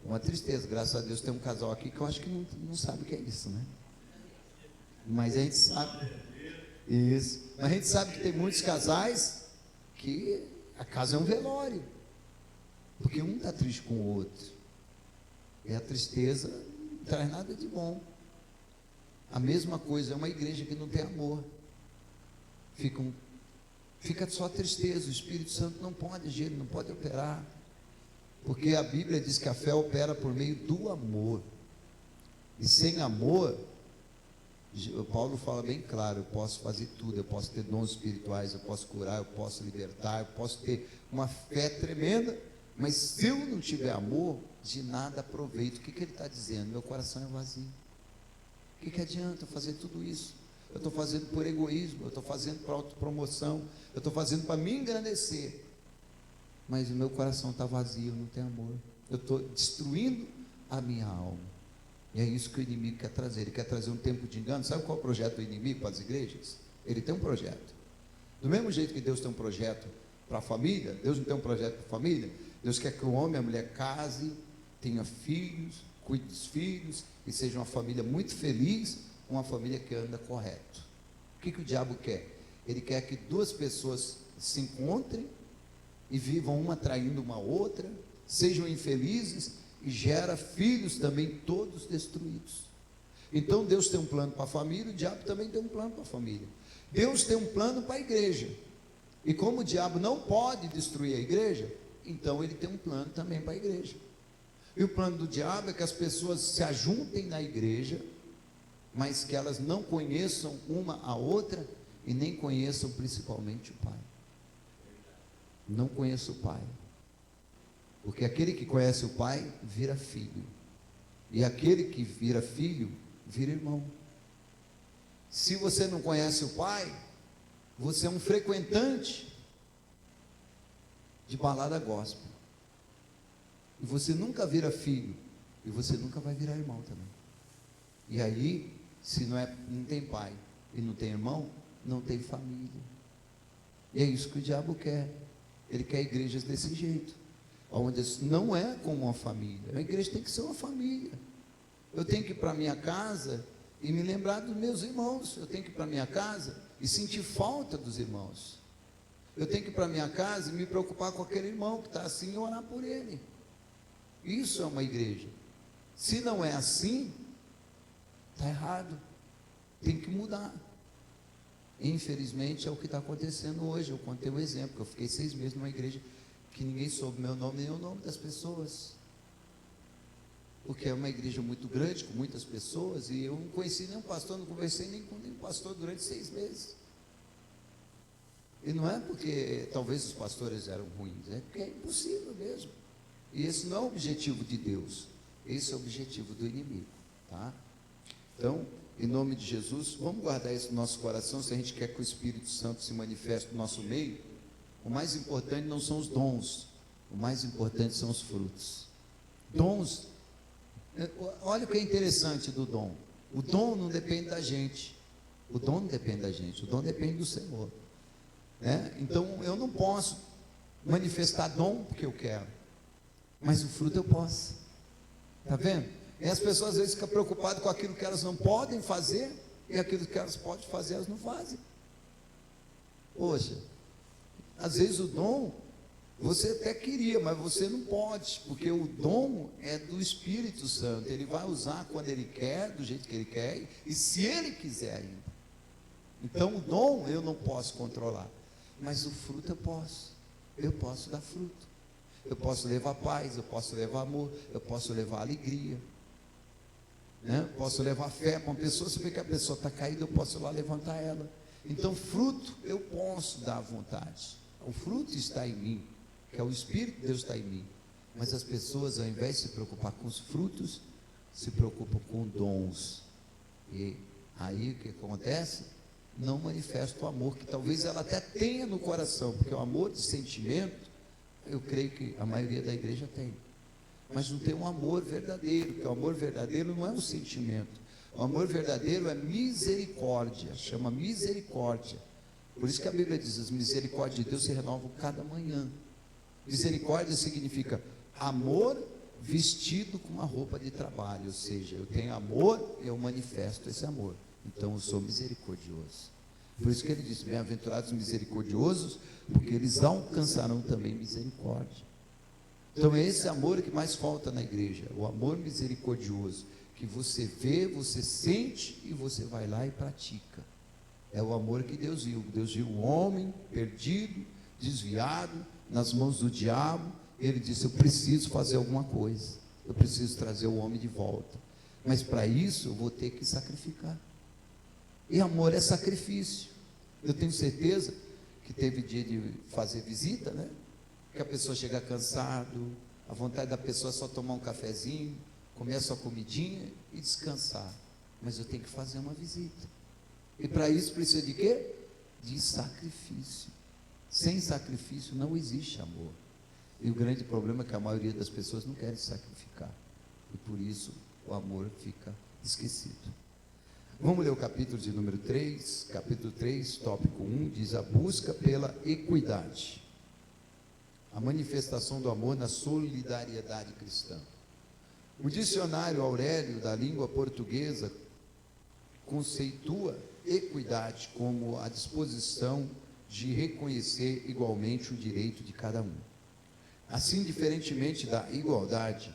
Uma tristeza. Graças a Deus tem um casal aqui que eu acho que não sabe o que é isso, né? Mas a gente sabe isso. Mas a gente sabe que tem muitos casais que a casa é um velório, porque um está triste com o outro, e a tristeza não traz nada de bom. A mesma coisa é uma igreja que não tem amor, fica só tristeza. O Espírito Santo não pode agir, ele não pode operar, porque a Bíblia diz que a fé opera por meio do amor, e sem amor, Paulo fala bem claro: eu posso fazer tudo, eu posso ter dons espirituais, eu posso curar, eu posso libertar, eu posso ter uma fé tremenda, mas se eu não tiver amor, de nada aproveito. O que ele está dizendo? Meu coração é vazio. O que adianta eu fazer tudo isso? Eu estou fazendo por egoísmo, eu estou fazendo para autopromoção, eu estou fazendo para me engrandecer, mas o meu coração está vazio, não tem amor. Eu estou destruindo a minha alma. E é isso que o inimigo quer trazer. Ele quer trazer um tempo de engano. Sabe qual é o projeto do inimigo para as igrejas? Ele tem um projeto. Do mesmo jeito que Deus tem um projeto para a família, Deus não tem um projeto para a família. Deus quer que o homem e a mulher case, tenha filhos, cuide dos filhos, e seja uma família muito feliz, uma família que anda correto. O que o diabo quer? Ele quer que duas pessoas se encontrem e vivam uma traindo uma outra, sejam infelizes, e gera filhos também todos destruídos. Então Deus tem um plano para a família, o diabo também tem um plano para a família. Deus tem um plano para a igreja, e como o diabo não pode destruir a igreja, então ele tem um plano também para a igreja. E o plano do diabo é que as pessoas se ajuntem na igreja, mas que elas não conheçam uma a outra, e nem conheçam principalmente o Pai. Não conheço o Pai, porque aquele que conhece o Pai vira filho, e aquele que vira filho vira irmão. Se você não conhece o Pai, você é um frequentante de balada gospel, e você nunca vira filho, e você nunca vai virar irmão também. E aí, se não tem pai e não tem irmão, não tem família. E é isso que o diabo quer. Ele quer igrejas desse jeito, onde não é como uma família. A igreja tem que ser uma família. Eu tenho que ir para a minha casa e me lembrar dos meus irmãos. Eu tenho que ir para a minha casa e sentir falta dos irmãos. Eu tenho que ir para a minha casa e me preocupar com aquele irmão que está assim e orar por ele. Isso é uma igreja. Se não é assim, está errado. Tem que mudar. Infelizmente é o que está acontecendo hoje. Eu contei um exemplo, eu fiquei 6 meses numa igreja que ninguém soube meu nome nem o nome das pessoas, porque é uma igreja muito grande, com muitas pessoas, e eu não conheci nenhum pastor, não conversei nem com nenhum pastor durante 6 meses. E não é porque talvez os pastores eram ruins, é porque é impossível mesmo. E esse não é o objetivo de Deus, esse é o objetivo do inimigo, tá? Então, em nome de Jesus, vamos guardar isso no nosso coração. Se a gente quer que o Espírito Santo se manifeste no nosso meio, o mais importante não são os dons, o mais importante são os frutos. Dons, olha o que é interessante do dom. O dom não depende da gente, O dom não depende da gente, o dom depende do Senhor, né? Então eu não posso manifestar dom porque eu quero, mas o fruto eu posso. Está vendo? E as pessoas às vezes ficam preocupadas com aquilo que elas não podem fazer, e aquilo que elas podem fazer, elas não fazem. Poxa, às vezes o dom você até queria, mas você não pode, porque o dom é do Espírito Santo. Ele vai usar quando ele quer, do jeito que ele quer, e se ele quiser ainda. Então o dom eu não posso controlar, mas o fruto eu posso. Eu posso dar fruto. Eu posso levar paz, eu posso levar amor, eu posso levar alegria, né? Eu posso levar fé para uma pessoa. Se vê que a pessoa está caída, eu posso ir lá levantar ela. Então fruto eu posso dar à vontade. O fruto está em mim, que é o Espírito de Deus está em mim. Mas as pessoas, ao invés de se preocupar com os frutos, se preocupam com dons. E aí o que acontece? Não manifesta o amor que talvez ela até tenha no coração, porque o amor de sentimento, eu creio que a maioria da igreja tem, mas não tem um amor verdadeiro, porque o amor verdadeiro não é um sentimento. O amor verdadeiro é misericórdia, chama misericórdia. Por isso que a Bíblia diz, as misericórdias de Deus se renovam cada manhã. Misericórdia significa amor vestido com uma roupa de trabalho, ou seja, eu tenho amor, eu manifesto esse amor. Então eu sou misericordioso. Por isso que ele diz, bem-aventurados misericordiosos, porque eles alcançarão também misericórdia. Então é esse amor que mais falta na igreja, o amor misericordioso, que você vê, você sente e você vai lá e pratica. É o amor que Deus viu. Deus viu um homem perdido, desviado, nas mãos do diabo. Ele disse, eu preciso fazer alguma coisa, eu preciso trazer o homem de volta, mas para isso eu vou ter que sacrificar. E amor é sacrifício. Eu tenho certeza que teve dia de fazer visita, né? Que a pessoa chega cansado, a vontade da pessoa é só tomar um cafezinho, comer a sua comidinha e descansar. Mas eu tenho que fazer uma visita. E para isso precisa de quê? De sacrifício. Sem sacrifício não existe amor. E o grande problema é que a maioria das pessoas não querem sacrificar. E por isso o amor fica esquecido. Vamos ler o capítulo de número 3, capítulo 3, tópico 1, diz a busca pela equidade. A manifestação do amor na solidariedade cristã. O dicionário Aurélio da língua portuguesa conceitua equidade como a disposição de reconhecer igualmente o direito de cada um. Assim, diferentemente da igualdade,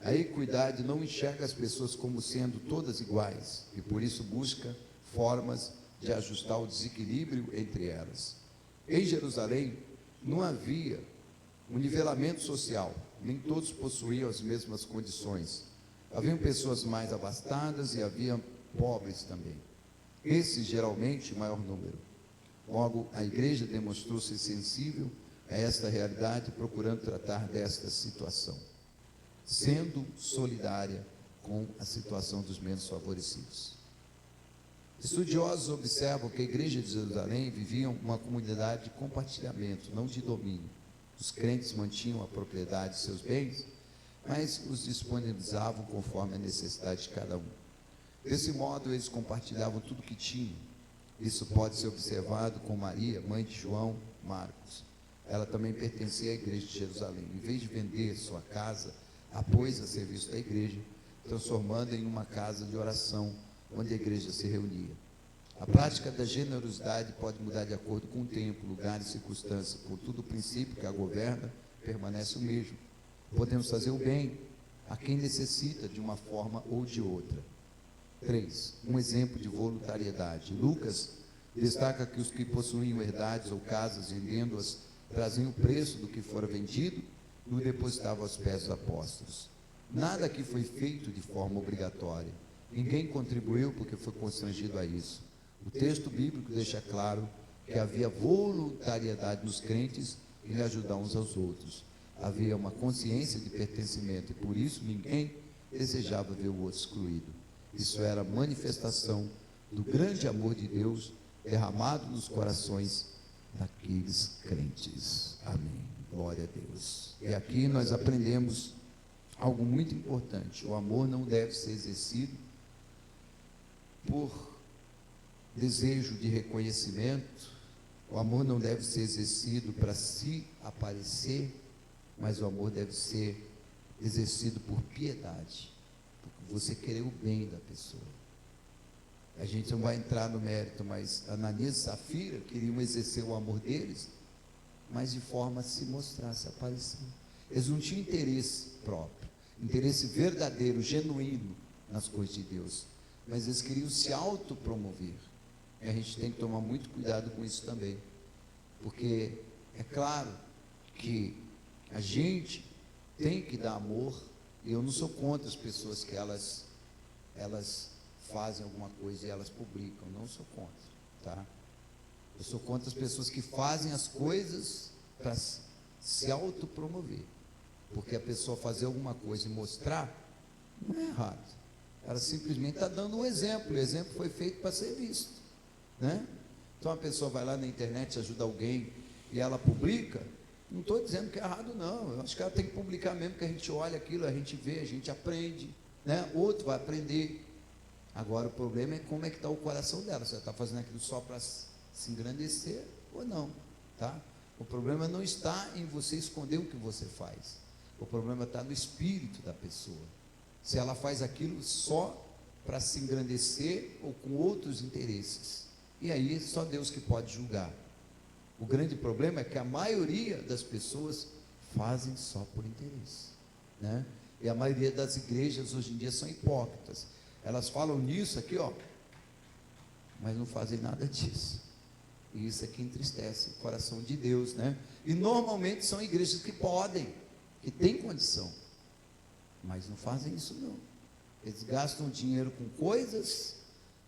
a equidade não enxerga as pessoas como sendo todas iguais e por isso busca formas de ajustar o desequilíbrio entre elas. Em Jerusalém não havia um nivelamento social, nem todos possuíam as mesmas condições. Haviam pessoas mais abastadas e havia pobres também. Esses geralmente maior número. Logo, a igreja demonstrou-se sensível a esta realidade, procurando tratar desta situação, sendo solidária com a situação dos menos favorecidos. Estudiosos observam que a igreja de Jerusalém vivia uma comunidade de compartilhamento, não de domínio. Os crentes mantinham a propriedade de seus bens, mas os disponibilizavam conforme a necessidade de cada um. Desse modo, eles compartilhavam tudo que tinham. Isso pode ser observado com Maria, mãe de João Marcos. Ela também pertencia à igreja de Jerusalém. Em vez de vender sua casa, a pôs a serviço da igreja, transformando em uma casa de oração, onde a igreja se reunia. A prática da generosidade pode mudar de acordo com o tempo, lugar e circunstância, contudo o princípio que a governa permanece o mesmo. Podemos fazer o bem a quem necessita de uma forma ou de outra. 3. Um exemplo de voluntariedade. Lucas destaca que os que possuíam herdades ou casas, vendendo-as, traziam o preço do que fora vendido e o depositavam aos pés dos apóstolos. Nada aqui foi feito de forma obrigatória. Ninguém contribuiu porque foi constrangido a isso. O texto bíblico deixa claro que havia voluntariedade nos crentes em ajudar uns aos outros. Havia uma consciência de pertencimento e por isso ninguém desejava ver o outro excluído. Isso era a manifestação do grande amor de Deus derramado nos corações daqueles crentes. Amém. Glória a Deus. E aqui nós aprendemos algo muito importante. O amor não deve ser exercido por desejo de reconhecimento. O amor não deve ser exercido para se aparecer, mas o amor deve ser exercido por piedade, porque você querer o bem da pessoa. A gente não vai entrar no mérito, mas Ananias e Safira queriam exercer o amor deles, mas de forma a se mostrar, se aparecer. Eles não tinham interesse próprio, interesse verdadeiro, genuíno nas coisas de Deus, mas eles queriam se autopromover. E a gente tem que tomar muito cuidado com isso também, porque é claro que a gente tem que dar amor, e eu não sou contra as pessoas que elas fazem alguma coisa e elas publicam, não sou contra, tá? Eu sou contra as pessoas que fazem as coisas para se autopromover, porque a pessoa fazer alguma coisa e mostrar, não é errado, ela simplesmente está dando um exemplo, o exemplo foi feito para ser visto, né? Então a pessoa vai lá na internet, ajuda alguém e ela publica, não estou dizendo que é errado não, eu acho que ela tem que publicar mesmo, que a gente olha aquilo, a gente vê, a gente aprende, né? Outro vai aprender. Agora o problema é como é que está o coração dela, você está fazendo aquilo só para se engrandecer ou não, tá? O problema não está em você esconder o que você faz, o problema está no espírito da pessoa, se ela faz aquilo só para se engrandecer ou com outros interesses, e aí só Deus que pode julgar. O grande problema é que a maioria das pessoas fazem só por interesse, né? E a maioria das igrejas hoje em dia são hipócritas, elas falam nisso aqui, ó, mas não fazem nada disso, e isso aqui entristece o coração de Deus, né? E normalmente são igrejas que podem, que têm condição, mas não fazem isso não. Eles gastam dinheiro com coisas,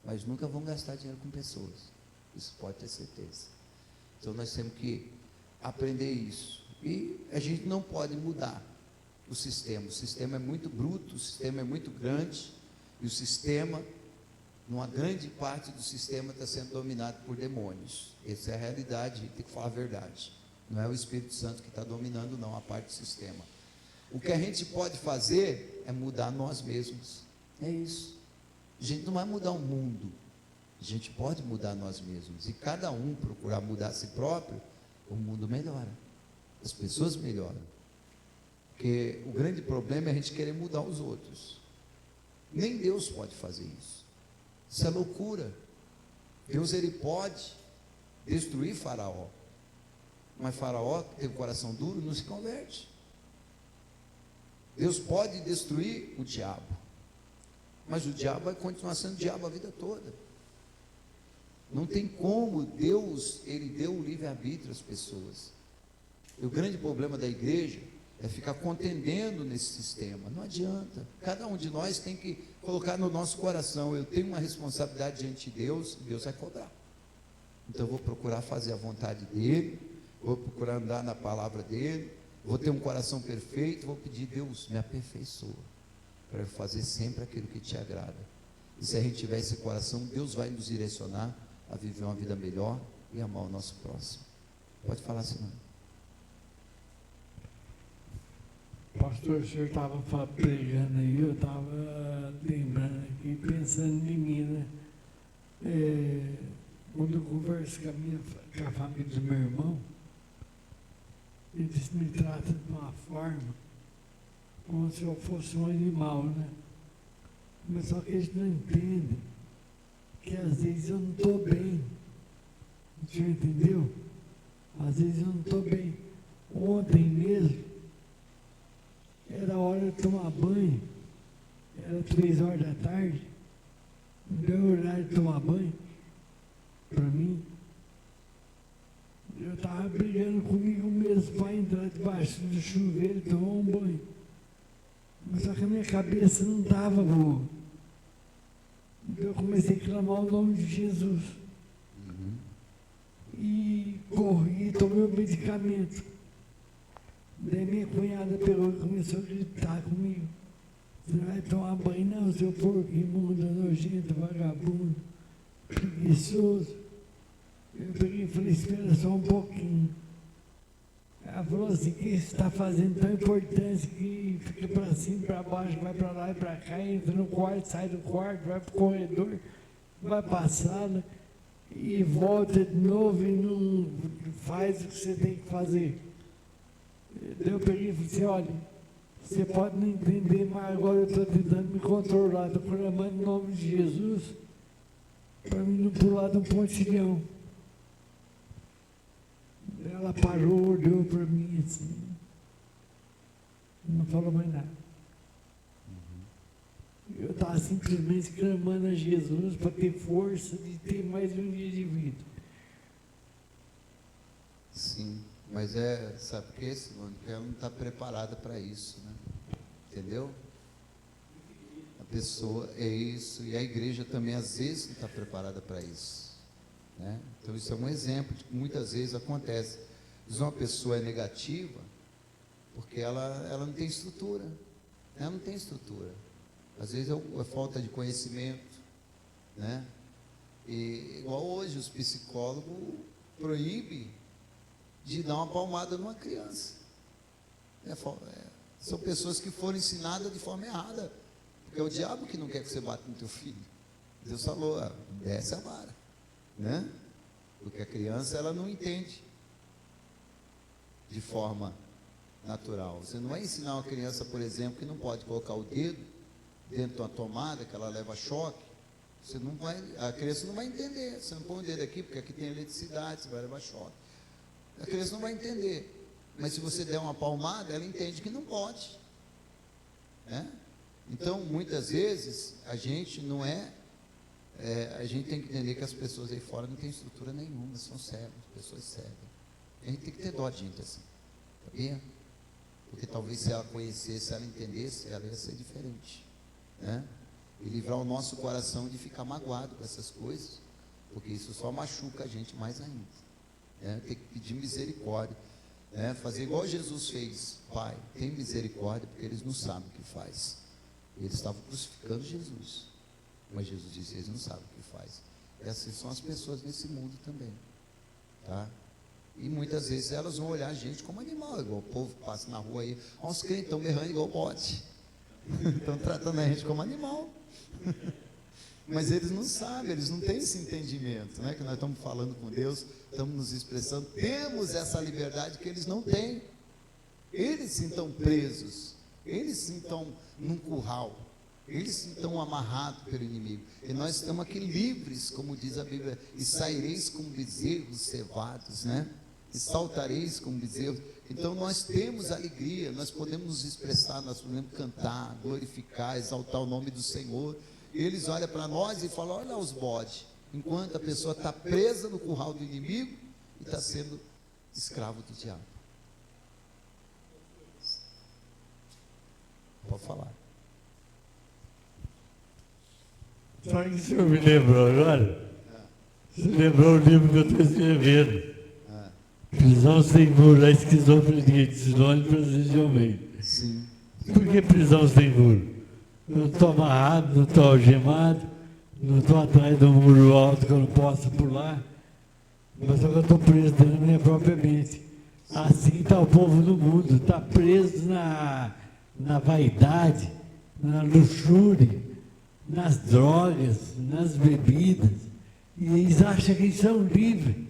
mas nunca vão gastar dinheiro com pessoas, isso pode ter certeza. Então nós temos que aprender isso, e a gente não pode mudar o sistema é muito bruto, o sistema é muito grande, e o sistema, numa grande parte do sistema está sendo dominado por demônios, essa é a realidade, a gente tem que falar a verdade, não é o Espírito Santo que está dominando não, a parte do sistema. O que a gente pode fazer é mudar nós mesmos, é isso. A gente não vai mudar o mundo, a gente pode mudar nós mesmos, e cada um procurar mudar a si próprio, o mundo melhora, as pessoas melhoram, porque o grande problema é a gente querer mudar os outros. Nem Deus pode fazer isso, isso é loucura. Deus, ele pode destruir Faraó, mas Faraó, que tem o coração duro, não se converte. Deus pode destruir o diabo, mas o diabo vai continuar sendo diabo a vida toda. Não tem como. Deus, ele deu o livre-arbítrio às pessoas, e o grande problema da igreja é ficar contendendo nesse sistema, não adianta. Cada um de nós tem que colocar no nosso coração, eu tenho uma responsabilidade diante de Deus, Deus vai cobrar, então eu vou procurar fazer a vontade dele, vou procurar andar na palavra dele, vou ter um coração perfeito, vou pedir, Deus, me aperfeiçoa, para eu fazer sempre aquilo que te agrada. E se a gente tiver esse coração, Deus vai nos direcionar a viver uma vida melhor e amar o nosso próximo. Pode falar, senhor. Pastor, o senhor estava pregando aí, eu estava lembrando aqui, pensando em mim, né? Quando eu converso com a família do meu irmão, eles me tratam de uma forma como se eu fosse um animal, né? Mas só que eles não entendem que às vezes eu não estou bem. O senhor entendeu? Às vezes eu não estou bem. Ontem mesmo, era hora de tomar banho, era 3 horas da tarde, não deu horário de tomar banho para mim. Eu estava brigando comigo mesmo para entrar debaixo do chuveiro e tomar um banho. Mas só que a minha cabeça não estava boa. Então eu comecei a clamar o nome de Jesus. E corri e tomei o medicamento. Daí minha cunhada pegou e começou a gritar comigo. Você não vai tomar banho não, seu porco imundo, nojento, vagabundo, preguiçoso. Eu peguei e falei, espera só um pouquinho. Ela falou assim, o que você está fazendo tão importante que fica para cima e para baixo, vai para lá e para cá, entra no quarto, sai do quarto, vai para o corredor, vai para a sala. e volta de novo e não faz o que você tem que fazer. Daí eu peguei e falei assim, olha, você pode não entender, mas agora eu estou tentando me controlar, estou clamando em nome de Jesus para mim não pular de um pontilhão. Ela parou, olhou para mim assim, não falou mais nada. Eu estava simplesmente clamando a Jesus para ter força de ter mais um dia de vida. Sim, mas sabe por quê, Simone? Porque ela não está preparada para isso, né? Entendeu? A pessoa é isso, e a igreja também às vezes não está preparada para isso, né? Então isso é um exemplo de que muitas vezes acontece. Diz uma pessoa é negativa porque ela não tem estrutura, ela não tem estrutura. Às vezes é falta de conhecimento, né? E igual hoje os psicólogos proíbem de dar uma palmada numa criança. São pessoas que foram ensinadas de forma errada, porque é o diabo que não quer que você bata no teu filho. Deus falou, desce a vara, né? Porque a criança ela não entende de forma natural. Você não vai ensinar uma criança, por exemplo, que não pode colocar o dedo dentro de uma tomada, que ela leva choque. A criança não vai entender. Você não põe o dedo aqui, porque aqui tem eletricidade, você vai levar choque. A criança não vai entender. Mas se você der uma palmada, ela entende que não pode, né? Então, muitas vezes, a gente a gente tem que entender que as pessoas aí fora não têm estrutura nenhuma, são cegas, pessoas cegas. A gente tem que ter dó de gente assim, sabia? Porque talvez se ela conhecesse, se ela entendesse, ela ia ser diferente, né? E livrar o nosso coração de ficar magoado com essas coisas, porque isso só machuca a gente mais ainda, né? Tem que pedir misericórdia, né? Fazer igual Jesus fez. Pai, tem misericórdia, porque eles não sabem o que faz. Eles estavam crucificando Jesus, mas Jesus disse, eles não sabem o que faz. E assim são as pessoas nesse mundo também, tá? E muitas vezes elas vão olhar a gente como animal, igual o povo passa na rua aí, olha os crentes estão berrando igual bote, estão tratando a gente como animal. Mas eles não sabem, eles não têm esse entendimento, né? Que nós estamos falando com Deus, estamos nos expressando, temos essa liberdade que eles não têm. Eles sim estão presos, eles sim estão num curral, eles sim estão amarrados pelo inimigo, e nós estamos aqui livres, como diz a Bíblia, e saireis como bezerros cevados, né? E saltareis como bezerros. Então nós temos alegria, nós podemos nos expressar, nós podemos cantar, glorificar, exaltar o nome do Senhor. E eles olham para nós e falam, olha os bodes, enquanto a pessoa está presa no curral do inimigo e está sendo escravo do diabo. Pode falar. Sabe o que o senhor me lembrou agora? Você lembrou o livro que eu estou escrevendo. Prisão sem muro, a esquizofrenia de Sinônimo Francisco de Almeida. Sim. Por que prisão sem muro? Eu não estou amarrado, não estou algemado, não estou atrás de um muro alto que eu não posso pular, mas só que eu estou preso dentro da minha própria mente. Assim está o povo do mundo, está preso na vaidade, na luxúria, nas drogas, nas bebidas, e eles acham que eles são livres.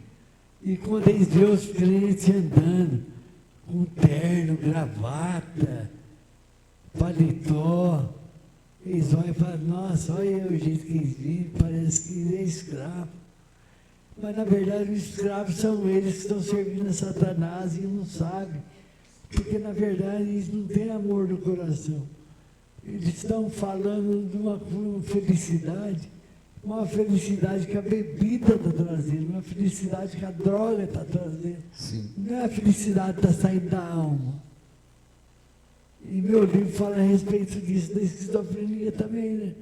E quando eles veem os crentes andando com terno, gravata, paletó, eles olham e falam, nossa, olha o jeito que eles vivem, parece que eles é escravo. Mas na verdade os escravos são eles que estão servindo a Satanás e não sabem. Porque na verdade eles não têm amor no coração. Eles estão falando de uma felicidade que a bebida está trazendo, uma felicidade que a droga está trazendo. Sim. Não é a felicidade que está saindo da alma. E meu livro fala a respeito disso, da esquizofrenia também, né?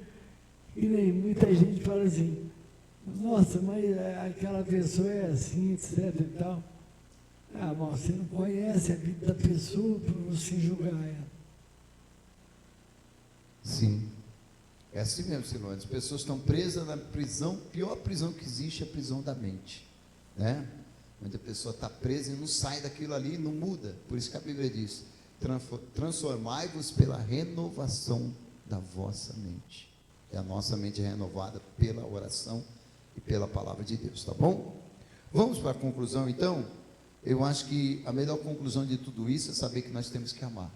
E nem muita gente fala assim, nossa, mas aquela pessoa é assim, etc e tal. Ah, mas você não conhece a vida da pessoa para você julgar ela. Sim. É assim mesmo, Silvana. As pessoas estão presas na prisão, pior prisão que existe é a prisão da mente, né? Onde a pessoa está presa e não sai daquilo ali, não muda. Por isso que a Bíblia diz, transformai-vos pela renovação da vossa mente. E a nossa mente é renovada pela oração e pela palavra de Deus, tá bom? Vamos para a conclusão, então? Eu acho que a melhor conclusão de tudo isso é saber que nós temos que amar.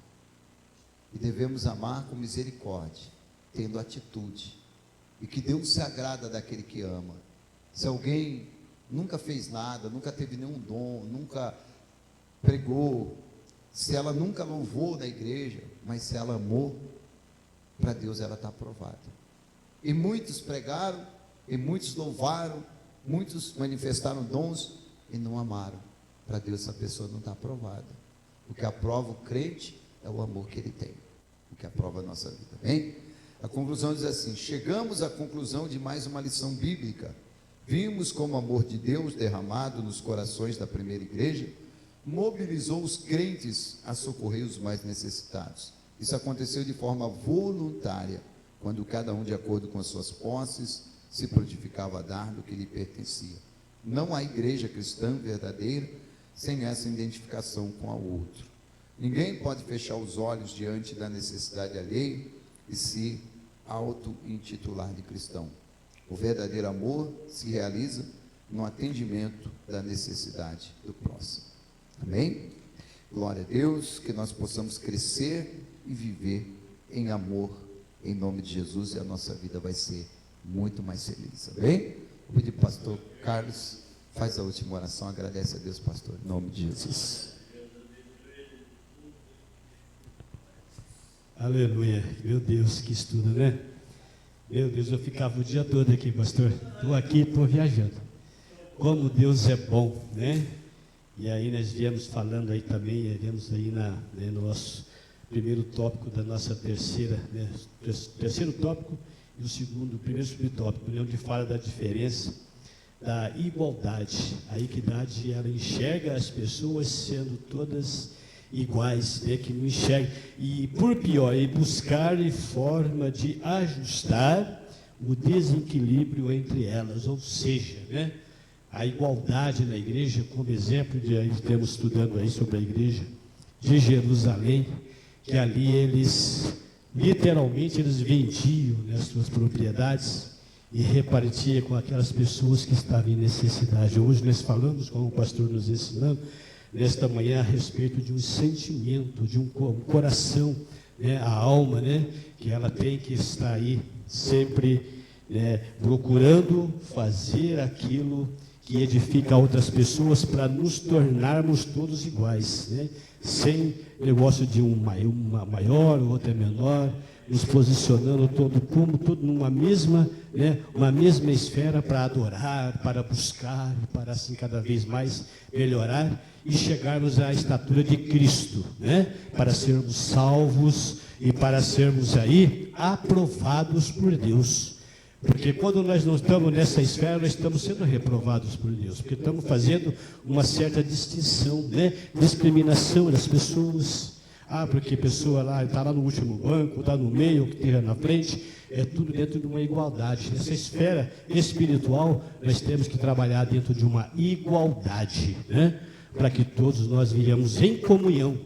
E devemos amar com misericórdia, tendo atitude. E que Deus se agrada daquele que ama. Se alguém nunca fez nada, nunca teve nenhum dom, nunca pregou, se ela nunca louvou na igreja, mas se ela amou, para Deus ela está aprovada. E muitos pregaram, e muitos louvaram, muitos manifestaram dons e não amaram. Para Deus essa pessoa não está aprovada. O que aprova o crente é o amor que ele tem, o que aprova a nossa vida, bem? A conclusão diz assim: chegamos à conclusão de mais uma lição bíblica. Vimos como o amor de Deus derramado nos corações da primeira igreja mobilizou os crentes a socorrer os mais necessitados. Isso aconteceu de forma voluntária, quando cada um, de acordo com as suas posses, se prontificava a dar do que lhe pertencia. Não há igreja cristã verdadeira sem essa identificação com a outro. Ninguém pode fechar os olhos diante da necessidade alheia e se auto-intitular de cristão. O verdadeiro amor se realiza no atendimento da necessidade do próximo. Amém? Glória a Deus, que nós possamos crescer e viver em amor, em nome de Jesus, e a nossa vida vai ser muito mais feliz. Amém? Vou pedir para o pastor Carlos, faz a última oração, agradece a Deus, pastor, em nome de Jesus. Aleluia, meu Deus, que estudo, né? Meu Deus, eu ficava o dia todo aqui, pastor. Estou aqui, estou viajando. Como Deus é bom, né? E aí nós viemos falando aí também, viemos aí no nosso primeiro tópico da nossa terceiro tópico e o primeiro subtópico, né, onde fala da diferença da igualdade. A equidade, ela enxerga as pessoas sendo todas iguais, né, que não enxerga, e por pior, buscar forma de ajustar o desequilíbrio entre elas, ou seja, né, a igualdade na igreja, como exemplo de aí estamos estudando aí sobre a igreja de Jerusalém, que ali eles literalmente eles vendiam, né, suas propriedades e repartia com aquelas pessoas que estavam em necessidade. Hoje nós falamos, como o pastor nos ensinando nesta manhã, a respeito de um sentimento, de um coração, né, a alma, né, que ela tem que estar aí sempre, né, procurando fazer aquilo que edifica outras pessoas, para nos tornarmos todos iguais, né? Sem negócio de uma maior, outra menor, nos posicionando todo numa mesma, né, uma mesma esfera para adorar, para buscar, para assim cada vez mais melhorar e chegarmos à estatura de Cristo, né? Para sermos salvos e para sermos aí aprovados por Deus. Porque quando nós não estamos nessa esfera, nós estamos sendo reprovados por Deus, porque estamos fazendo uma certa distinção, né? Discriminação das pessoas. Porque a pessoa lá está lá no último banco, está no meio, que esteja na frente, é tudo dentro de uma igualdade. Nessa esfera espiritual, nós temos que trabalhar dentro de uma igualdade, né? Para que todos nós vivamos em comunhão,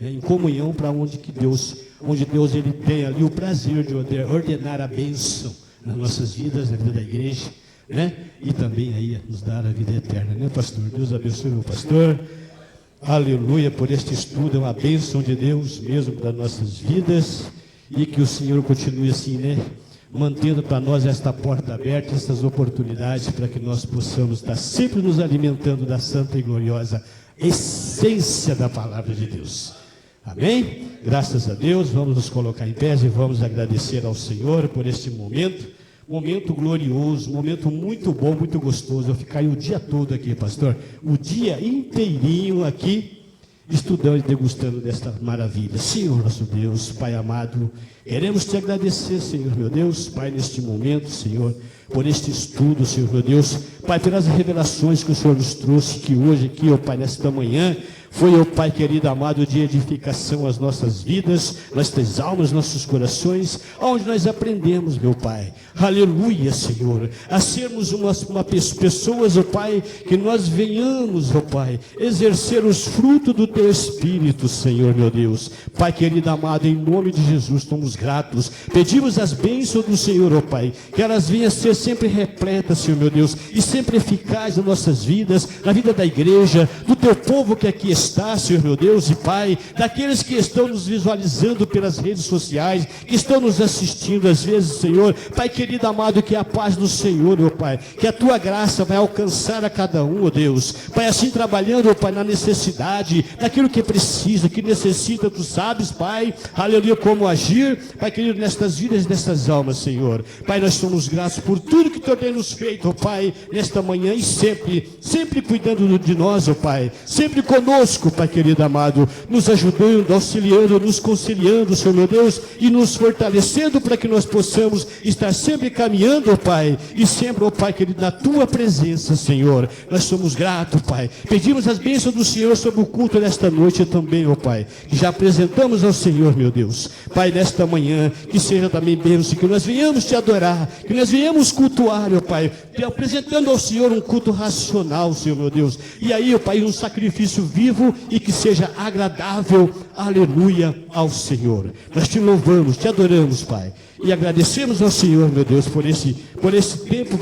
né? Em comunhão para onde Deus ele tem ali o prazer de ordenar a bênção nas nossas vidas, na vida da igreja, né? E também aí nos dar a vida eterna, né, pastor? Deus abençoe o pastor. Aleluia por este estudo, é uma bênção de Deus mesmo para nossas vidas, e que o Senhor continue assim, né, mantendo para nós esta porta aberta, essas oportunidades, para que nós possamos estar sempre nos alimentando da santa e gloriosa essência da palavra de Deus. Amém? Graças a Deus, vamos nos colocar em pé e vamos agradecer ao Senhor por este momento glorioso, momento muito bom, muito gostoso. Eu ficaria o dia todo aqui, pastor, o dia inteirinho aqui, estudando e degustando desta maravilha. Senhor nosso Deus, Pai amado, queremos te agradecer, Senhor meu Deus, Pai, neste momento, Senhor, por este estudo, Senhor meu Deus, Pai, pelas revelações que o Senhor nos trouxe, que hoje aqui, ó Pai, nesta manhã, Foi, ó Pai querido amado, de edificação às nossas vidas, nossas almas, nossos corações, onde nós aprendemos, meu Pai, aleluia, Senhor, a sermos pessoas, ó Pai, que nós venhamos, ó Pai, exercer os frutos do Teu Espírito, Senhor, meu Deus. Pai querido amado, em nome de Jesus, estamos gratos, pedimos as bênçãos do Senhor, ó Pai, que elas venham a ser sempre repletas, Senhor, meu Deus, e sempre eficazes nas nossas vidas, na vida da igreja, do Teu povo que aqui está, Senhor, meu Deus e Pai, daqueles que estão nos visualizando pelas redes sociais, que estão nos assistindo às vezes, Senhor, Pai querido amado, que a paz do Senhor, ó Pai, que a Tua graça vai alcançar a cada um, ó Deus, Pai, assim trabalhando, ó Pai, na necessidade, naquilo que precisa, que necessita, Tu sabes, Pai, aleluia, como agir, Pai querido, nestas vidas, nestas almas, Senhor, Pai, nós somos gratos por tudo que Tu tem nos feito, ó Pai, nesta manhã e sempre cuidando de nós, ó Pai, sempre conosco, Pai querido amado, nos ajudando, auxiliando, nos conciliando, Senhor meu Deus, e nos fortalecendo para que nós possamos estar sempre caminhando, ó Pai, e sempre, ó Pai querido, na Tua presença, Senhor. Nós somos gratos, Pai. Pedimos as bênçãos do Senhor sobre o culto nesta noite também, ó Pai, que já apresentamos ao Senhor, meu Deus. Pai, nesta manhã, que seja também bênção, que nós venhamos Te adorar, que nós venhamos cultuar, ó Pai, apresentando ao Senhor um culto racional, Senhor meu Deus. E aí, ó Pai, um sacrifício vivo e que seja agradável, aleluia, ao Senhor. Nós Te louvamos, Te adoramos, Pai, e agradecemos ao Senhor, meu Deus, por esse tempo,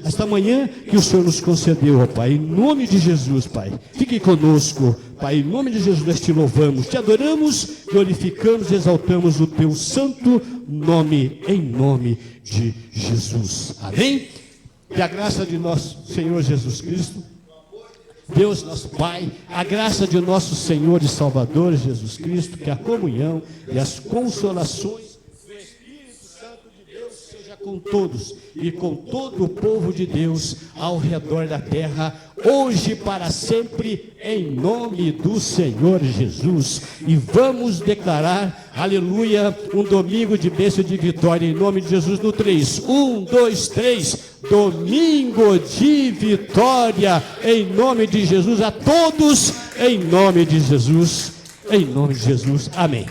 esta manhã que o Senhor nos concedeu, ó Pai, em nome de Jesus, Pai. Fique conosco, Pai, em nome de Jesus nós Te louvamos, Te adoramos, glorificamos, exaltamos o Teu santo nome, em nome de Jesus. Amém? Que a graça de nosso Senhor Jesus Cristo, Deus nosso Pai, a graça de nosso Senhor e Salvador Jesus Cristo, que a comunhão e as consolações do Espírito Santo de Deus seja com todos e com todo o povo de Deus ao redor da terra, hoje e para sempre, em nome do Senhor Jesus. E vamos declarar, aleluia, um domingo de bênção e de vitória, em nome de Jesus, no 3. 1, 2, 3, domingo de vitória, em nome de Jesus, a todos, em nome de Jesus, amém.